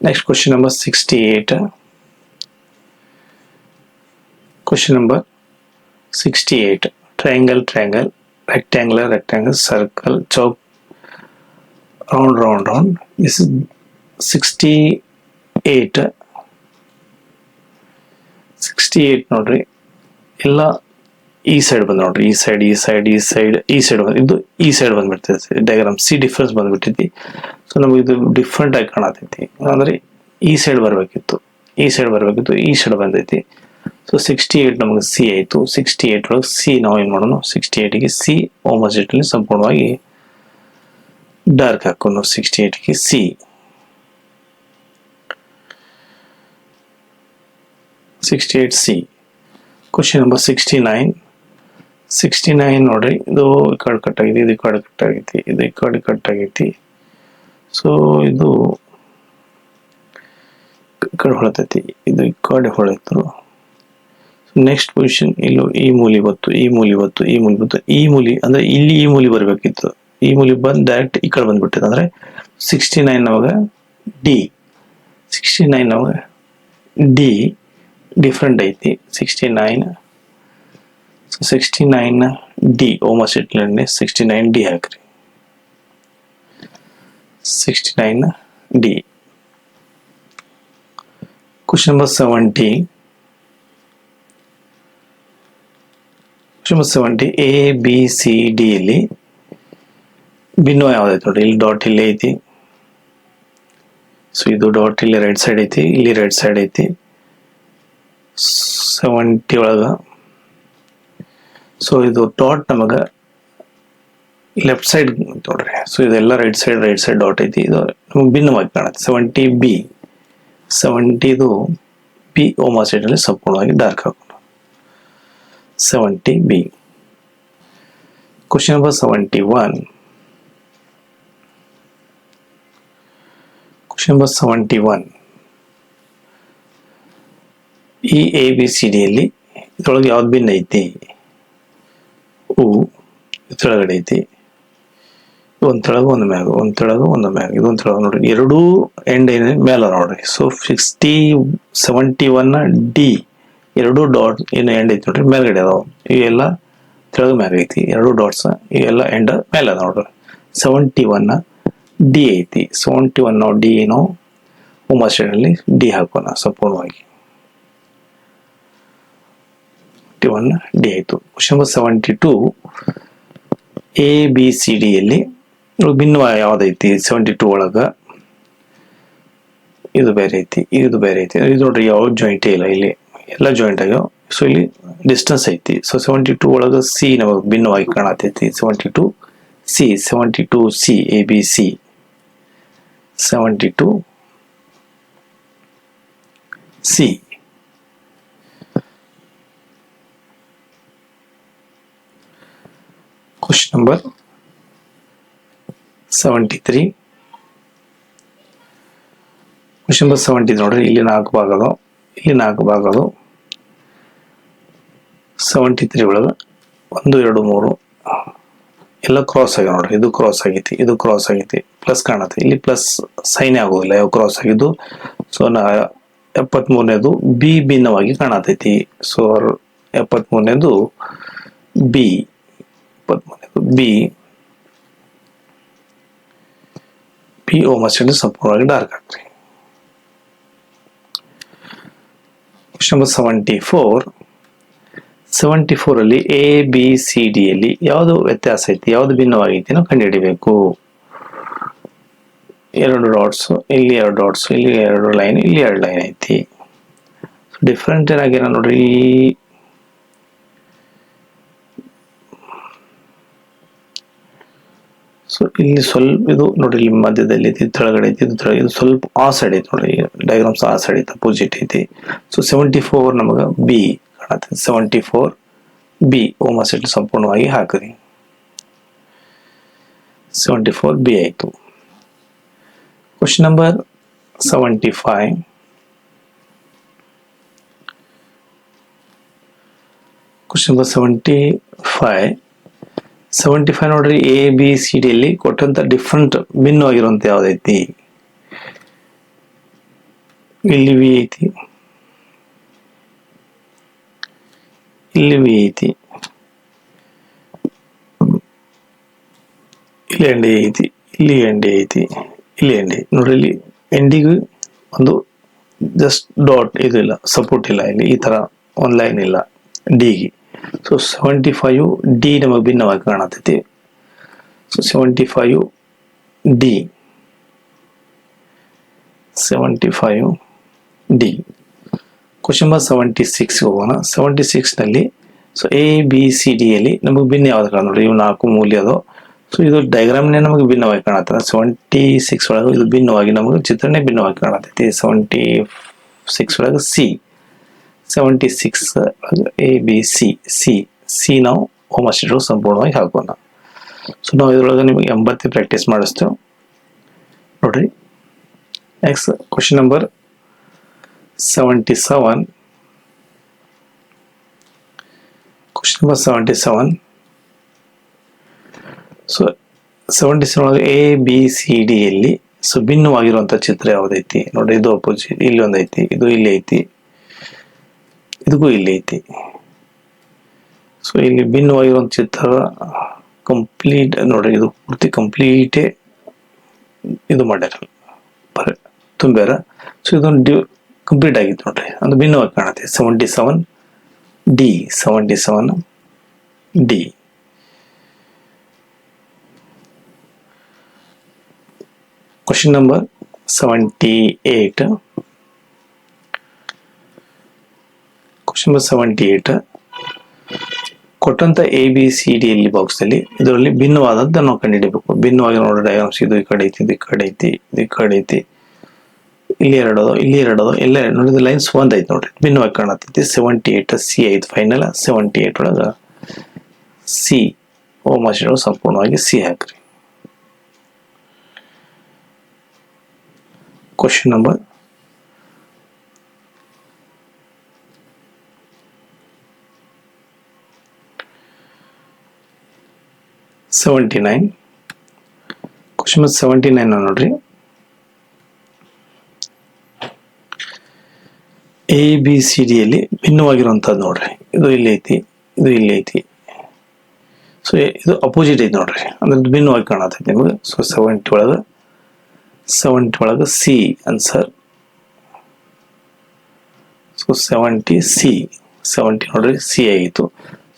Next question number 68. Question number 68. Triangle, triangle, rectangular, rectangle, circle, chalk, round, round, round. This is 68. 68 ನೋಡ್ರಿ. ಎಲ್ಲ ಈ ಸೈಡ್ ಬಂದ್ ನೋಡ್ರಿ. ಈ ಸೈಡ್ ಬಂದ್, ಇದು ಈ ಸೈಡ್ ಬಂದ್ಬಿಡ್ತೈತಿ. ಡಯಾಗ್ರಾಮ್ ಸಿ ಡಿಫ್ರೆನ್ಸ್ ಬಂದ್ಬಿಟ್ಟೈತಿ. ಸೊ ನಮಗೆ ಇದು ಡಿಫ್ರೆಂಟ್ ಆಗಿ ಕಾಣತೈತಿ. ಅಂದ್ರೆ ಈ ಸೈಡ್ ಬರ್ಬೇಕಿತ್ತು, ಈ ಸೈಡ್ ಬರಬೇಕಿತ್ತು, ಈ ಸೈಡ್ ಬಂದೈತಿ. ಸೊ 68 ನಮಗೆ ಸಿ ಆಯಿತು. 68 ಒಳಗೆ ಸಿ ನಾವು ಏನು ಮಾಡೋಣ, 68ಗೆ ಸಿ ಓಮೋಸಿಟ್ಲಿ ಸಂಪೂರ್ಣವಾಗಿ ಡಾರ್ಕ್ ಹಾಕೋಣ. 68ಗೆ ಸಿ, 68 ಸಿ. Question number 69. 69 ನೋಡ್ರಿ, ಇದು ಈ ಕಡೆ ಕಟ್ ಆಗೈತಿ, ಇದು ಈ ಕಡೆ ಕಟ್ ಆಗೈತಿ, ಇದು ಈ ಕಡೆ ಕಟ್ ಆಗೈತಿ. ಸೊ ಇದು ಈ ಕಡೆ ಹೊಳತೈತಿ, ಇದು ಈ ಕಡೆ ಹೊಳಿತು. ನೆಕ್ಸ್ಟ್ ಪೊಸಿಷನ್ ಇಲ್ಲೂ ಈ ಮೂಲಿ ಬತ್ತು, ಈ ಮೂಲಿ ಬತ್ತು, ಈ ಮೂಲಿ ಬತ್ತು, ಈ ಮೂಲಿ ಅಂದ್ರೆ ಇಲ್ಲಿ ಈ ಮೂಲಿ ಬರಬೇಕಿತ್ತು. ಈ ಮೂಲಿ ಬಂದು ಡೈರೆಕ್ಟ್ ಈ ಕಡೆ ಬಂದ್ಬಿಟ್ಟಿದೆ. ಅಂದ್ರೆ 69 ನವಾಗ ಡಿ, 69 ನವಾಗ ಡಿ ಡಿಫ್ರೆಂಟ್ ಐತಿ. 69 69 ಡಿ ಓಮೋಸಿಟ್ಲನ್ನೇ 69 ಡಿ ಹಾಕ್ರಿ. 69 D. Question number 70. Question number 70 A B C D ಅಲ್ಲಿ ಭಿನ್ನ ಯಾವ್ದೈತಿ ನೋಡ್ರಿ. ಇಲ್ಲಿ ಡಾಟ್ ಇಲ್ಲೇ ಐತಿ. ಸೊ ಇದು ಡಾಟ್ ಇಲ್ಲಿ ರೈಟ್ ಸೈಡ್ ಐತಿ, ಇಲ್ಲಿ ರೈಟ್ ಸೈಡ್ ಐತಿ. 70 ಒಳಗ ಸೊ ಇದು ಡಾಟ್ ನಮಗ ಲೆಫ್ಟ್ ಸೈಡ್ ನೋಡ್ರಿ. ಸೊ ಇದೆಲ್ಲ ರೈಟ್ ಸೈಡ್ ಡಾಟ್ ಐತಿ. ಇದು ನಮಗೆ ಭಿನ್ನವಾಗಿ ಕಾಣುತ್ತೆ. 70 ಬಿ, 70 ಇದು ಬಿ ಓಮೋಸೈಡ್ ಅಲ್ಲಿ ಸಂಪೂರ್ಣವಾಗಿ ಡಾರ್ಕ್ ಹಾಕೋಣ. 70 B. Question number 71. Question number 71. ಈ ಎ ಬಿ ಸಿ ಡಿ ಅಲ್ಲಿ ಇದ್ರೊಳಗೆ ಯಾವ್ದು ಭಿನ್ನ ಐತಿ? ಹೂ ಇದ್ರೊಳಗಡೆ ಐತಿ. ಒಂದ್ ತೆಳಗು ಒಂದು ಮ್ಯಾಗ, ಒಂದ್ ತೆಳಗು ಒಂದು ಮ್ಯಾಗ, ಇದೊಂದು ತೆಳಗು ನೋಡ್ರಿ. ಎರಡೂ ಎಂಡ್ ಏನ ಮೇಲ ನೋಡ್ರಿ. ಸೊ 71 ಡಿ ಎರಡು ಡಾಟ್ ಏನು ಎಂಡ್ ಐತಿ ನೋಡ್ರಿ, ಮೇಲ್ಗಡೆ ಅದಾವ. ಇವೆಲ್ಲ ತೆಳಗು ಮ್ಯಾಗ ಐತಿ. ಎರಡು ಡಾಟ್ಸ್ ಇವೆಲ್ಲ ಎಂಡ್ ಮೇಲೆ ಅದಾವ ನೋಡ್ರಿ. 71 ಡಿ ಐತಿ. 71 ನಾವು ಡಿ ಏನೋ ಓಮೋಸೈಡ್ ಅಲ್ಲಿ ಡಿ ಹಾಕೋಣ ಸಂಪೂರ್ಣವಾಗಿ. 71 ಡಿ ಆಯ್ತು. Question number 72. A B C D ಅಲ್ಲಿ ಭಿನ್ನವಾಗಿ ಯಾವ್ದೈತಿ? 72 ಒಳಗ ಇದು ಬೇರೆ ಐತಿ, ಇದು ಬೇರೆ ಐತಿ. ಇದು ನೋಡ್ರಿ ಯಾವ ಜಾಯಿಂಟೇ ಇಲ್ಲ, ಇಲ್ಲಿ ಎಲ್ಲ ಜಾಯಿಂಟ್ ಆಗ್ಯಾವ. ಸೊ ಇಲ್ಲಿ ಡಿಸ್ಟೆನ್ಸ್ ಐತಿ. ಸೊ 72 ಒಳಗ ಸಿ ನಮಗೆ ಭಿನ್ನವಾಗಿ ಕಾಣತೈತಿ. 72 C, 72 C, A B C 72 C. Question number 73. Question number 70 ನೋಡ್ರಿ, ಇಲ್ಲಿ 4 ಭಾಗ ಅದಾವ, ಇಲ್ಲಿ 4 ಭಾಗ ಅದಾವ. 73 ಒಳಗ 1 2 3 ಎಲ್ಲ ಕ್ರಾಸ್ ಆಗ್ಯಾವ ನೋಡ್ರಿ. ಇದು ಕ್ರಾಸ್ ಆಗೈತಿ, ಇದು ಕ್ರಾಸ್ ಆಗೈತಿ, ಪ್ಲಸ್ ಕಾಣತ್ತೆ. ಇಲ್ಲಿ ಪ್ಲಸ್ ಸೈನ್ ಆಗೋದಿಲ್ಲ, ಯಾವ ಕ್ರಾಸ್ ಆಗಿದ್ದು. ಸೊ 73ನೇದು ಬಿ ಭಿನ್ನವಾಗಿ ಕಾಣತೈತಿ. ಸೊ 73ನೇದು ಬಿ, 73ನೇದು ಬಿ ಬಿ ಓಮೋಸೈಡ್ ಸಂಪೂರ್ಣವಾಗಿ ಡಾರ್ಕ್ ಹಾಕ್ರಿ. Question number 74. 74 ಅಲ್ಲಿ ಎ ಬಿ ಸಿ ಡಿ ಅಲ್ಲಿ ಯಾವುದು ವ್ಯತ್ಯಾಸ ಐತಿ, ಯಾವ್ದು ಭಿನ್ನವಾಗೈತಿ ನಾವು ಕಂಡುಹಿಡಿಬೇಕು. 2 ಡಾಟ್ಸ್, ಇಲ್ಲಿ 2 ಡಾಟ್ಸ್, ಇಲ್ಲಿ 2 ಲೈನ್, ಇಲ್ಲಿ 2 ಲೈನ್ ಐತಿ. ಡಿಫ್ರೆಂಟ್ ಏನಾಗ್ಯಾರ ನೋಡ್ರಿ. ಸೊ ಇಲ್ಲಿ ಸ್ವಲ್ಪ ಇದು ನೋಡ್ರಿ, ಇಲ್ಲಿ ಮಧ್ಯದಲ್ಲಿ ಐತಿ, ಕೆಳಗಡೆ ಐತಿ, ಇದು ಸ್ವಲ್ಪ ಆ ಸೈಡ್ ಐತಿ ನೋಡ್ರಿ. ಡಯಾಗ್ರಾಮ್ಸ್ ಆ ಸೈಡ್ ಐತಿ, ಅಪೋಸಿಟ್ ಐತಿ. ಸೊ 74 ನಮಗ ಬಿ ಕಾಣತ್ತೆ. 74 ಬಿ ಓಮೋಸೈಡ್ ಸಂಪೂರ್ಣವಾಗಿ ಹಾಕಿರಿ. 74 ಬಿ ಆಯ್ತು. Question number 75. Question number 75. 75 ನೋಡ್ರಿ, ಎ ಬಿ ಸಿ ಡಿ ಅಲ್ಲಿ ಕೊಟ್ಟಂತ ಡಿಫ್ರೆಂಟ್ ಭಿನ್ನವಾಗಿರುವಂತ ಯಾವ್ದೈತಿ? ಇಲ್ಲಿ ವಿ ಐತಿ, ಇಲ್ಲಿ ವಿ ಐತಿ, ಇಲ್ಲಿ ಎಂಡಿ ಐತಿ, ಇಲ್ಲಿ ಎಂಡಿ ಐತಿ, ಇಲ್ಲಿ ಎಂಡಿ ನೋಡ್ರಿ. ಇಲ್ಲಿ ಎಂಡಿಗೂ ಒಂದು ಜಸ್ಟ್ ಡಾಟ್ ಇದು ಇಲ್ಲ, ಸಪೋರ್ಟ್ ಇಲ್ಲ. ಇಲ್ಲಿ ಈ ತರ ಒಂದ್ ಲೈನ್ ಇಲ್ಲ ಡಿಗೆ. ಸೊ 75 ಡಿ ನಮಗೆ ಭಿನ್ನವಾಗಿ ಕಾಣತೈತಿ. So 75 D, 75 D. Question number 76 ಹೋಗೋಣ. 76ನಲ್ಲಿ so A B C D ಯಲ್ಲಿ ನಮಗೆ ಭಿನ್ನ ಯಾವ್ದು ಕಾಣ ನೋಡ್ರಿ, ಇವು 4 ಮೂಲ್ಯ ಅದು. ಸೊ ಇದು ಡಯಾಗ್ರಾಮ್ನೇ ನಮಗೆ ಭಿನ್ನವಾಗಿ ಕಾಣುತ್ತೆ. 76 ಒಳಗೆ ಇದು ಭಿನ್ನವಾಗಿ ನಮಗೆ ಚಿತ್ರನೇ ಭಿನ್ನವಾಗಿ ಕಾಣತೈತಿ. 76 ಒಳಗೆ ಸಿ, 76 ಎ ಬಿ ಸಿ ನಾವು ಹೋಮಶೀಟ್ಗಳು ಸಂಪೂರ್ಣವಾಗಿ ಹಾಕೋಣ. ಸೊ ನಾವು ಇದ್ರೊಳಗೆ ನಿಮಗೆ 80 ಪ್ರಾಕ್ಟೀಸ್ ಮಾಡಿಸ್ತೇವೆ ನೋಡ್ರಿ. Next question number 77. Question number 77. So 77 ಒಳಗೆ ಎ ಬಿ ಸಿ ಡಿ ಯಲ್ಲಿ ಸೊ ಭಿನ್ನವಾಗಿರುವಂಥ ಚಿತ್ರ ಯಾವುದೈತಿ ನೋಡ್ರಿ. ಇದು ಅಪೋಸಿಟ್, ಇಲ್ಲಿ ಒಂದೈತಿ, ಇದು ಇಲ್ಲಿ ಐತಿ, ಇದಕ್ಕೂ ಇಲ್ಲಿ ಐತಿ. ಸೊ ಇಲ್ಲಿ ಭಿನ್ನವಾಗಿರುವಂಥ ಚಿತ್ರ ಕಂಪ್ಲೀಟ್ ನೋಡ್ರಿ, ಇದು ಪೂರ್ತಿ ಕಂಪ್ಲೀಟೇ ಇದು ಮಾಡ್ಯಾರ ತುಂಬ್ಯಾರ. ಸೊ ಇದೊಂದು ಕಂಪ್ಲೀಟ್ ಆಗಿತ್ತು ನೋಡ್ರಿ, ಅದು ಭಿನ್ನವಾಗಿ ಕಾಣುತ್ತೆ. 77 D. Question number 78. Question number 78 ಕೊಟ್ಟಂತ ಎ ಬಿ ಸಿ ಡಿ ಯಲ್ಲಿ ಬಾಕ್ಸ್ ಅಲ್ಲಿ ಇದರಲ್ಲಿ ಭಿನ್ನವಾದದ್ದು ನಾವು ಕಂಡುಹಿಡಿಯಬೇಕು. ಭಿನ್ನವಾಗಿ ನೋಡ್ರಿ ಡಯಾಗ್ರಾಮ್ಸ್, ಇದು ಈ ಕಡೆ ಐತಿ, ಇದು ಈ ಕಡೆ ಐತಿ, ಇದು ಈ ಕಡೆ ಐತಿ, ಇಲ್ಲಿ ಎರಡದು, ಇಲ್ಲಿ ಎರಡದು, ಎಲ್ಲ ನೋಡಿದ ಲೈನ್ಸ್ ಒಂದ್ ಐತಿ ನೋಡ್ರಿ, ಭಿನ್ನವಾಗಿ ಕಾಣತೈತಿ. 78 ಸಿ ಐತಿ ಫೈನಲ್. 78 ಒಳಗ ಸಿ ಹೋಮಶೀಟ್ಗಳು ಸಂಪೂರ್ಣವಾಗಿ ಸಿ ಹಾಕ್ರಿ. Question number 79. ಕ್ವಶನ್ ನಂಬರ್ 79 ನೋಡ್ರಿ. ಎ ಬಿ ಸಿ ಡಿ ಯಲ್ಲಿ ಭಿನ್ನವಾಗಿರುವಂತದ್ದು ನೋಡ್ರಿ, ಇದು ಇಲ್ಲಿ ಐತಿ, ಇದು ಇಲ್ಲಿ ಐತಿ. ಸೊ ಇದು ಅಪೋಸಿಟ್ ಐತಿ ನೋಡ್ರಿ, ಅಂದ್ರೆ ಭಿನ್ನವಾಗಿ ಕಾಣತೈತಿ ನಿಮಗೆ. ಸೊ 70 ಒಳಗೆ ಸಿ ಆನ್ಸರ್. ಸೊ 70 ನೋಡ್ರಿ ಸಿ ಆಗಿತ್ತು.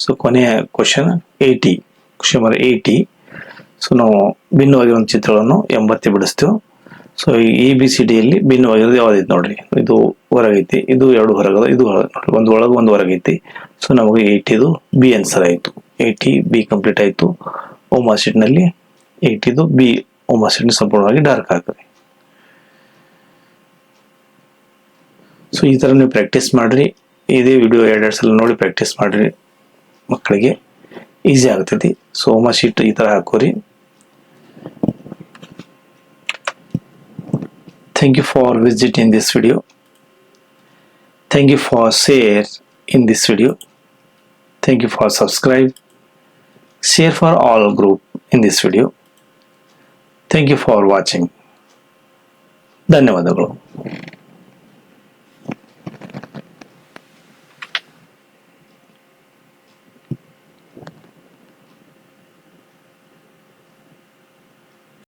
ಸೊ ಕೊನೆಯ ಕ್ವಶನ್ 80. Question number 80. ಸೊ ನಾವು ಭಿನ್ನವಾಗಿರೋ ಚಿತ್ರಗಳನ್ನು 80 ಬಿಡಿಸ್ತೇವೆ. So A B C D ಯಲ್ಲಿ ಭಿನ್ನವಾಗಿರೋದು ಯಾವ್ದೈತಿ ನೋಡ್ರಿ, ಇದು ಹೊರಗೈತಿ, ಇದು ಎರಡು ಹೊರಗದ, ಇದು ನೋಡ್ರಿ, ಒಂದು ಒಳಗೆ ಒಂದು ಹೊರಗೈತಿ. ಸೊ ನಮಗೆ 80 ಬಿ ಆನ್ಸರ್ ಆಯಿತು. 80 ಬಿ ಕಂಪ್ಲೀಟ್ ಆಯಿತು. ಹೋಮಶೀಟ್ ನಲ್ಲಿ 80 ಬಿ ಹೋಮಶೀಟ್ ಸಂಪೂರ್ಣವಾಗಿ ಡಾರ್ಕ್ ಹಾಕ್ರಿ. ಸೊ ಈ ತರ ನೀವು ಪ್ರಾಕ್ಟೀಸ್ ಮಾಡ್ರಿ. ಇದೇ ವಿಡಿಯೋ 2 ಸಲ ನೋಡಿ ಪ್ರಾಕ್ಟೀಸ್ ಮಾಡ್ರಿ, ಮಕ್ಕಳಿಗೆ ಈಸಿ ಆಗ್ತೈತಿ. ಸೊ ಹೋಮಶೀಟ್ ಈ ತರ ಹಾಕೋರಿ. Thank you for visiting this video. Thank you for share in this video. Thank you for subscribe. Share for all group in this video. Thank you for watching. ಧನ್ಯವಾದಗಳು.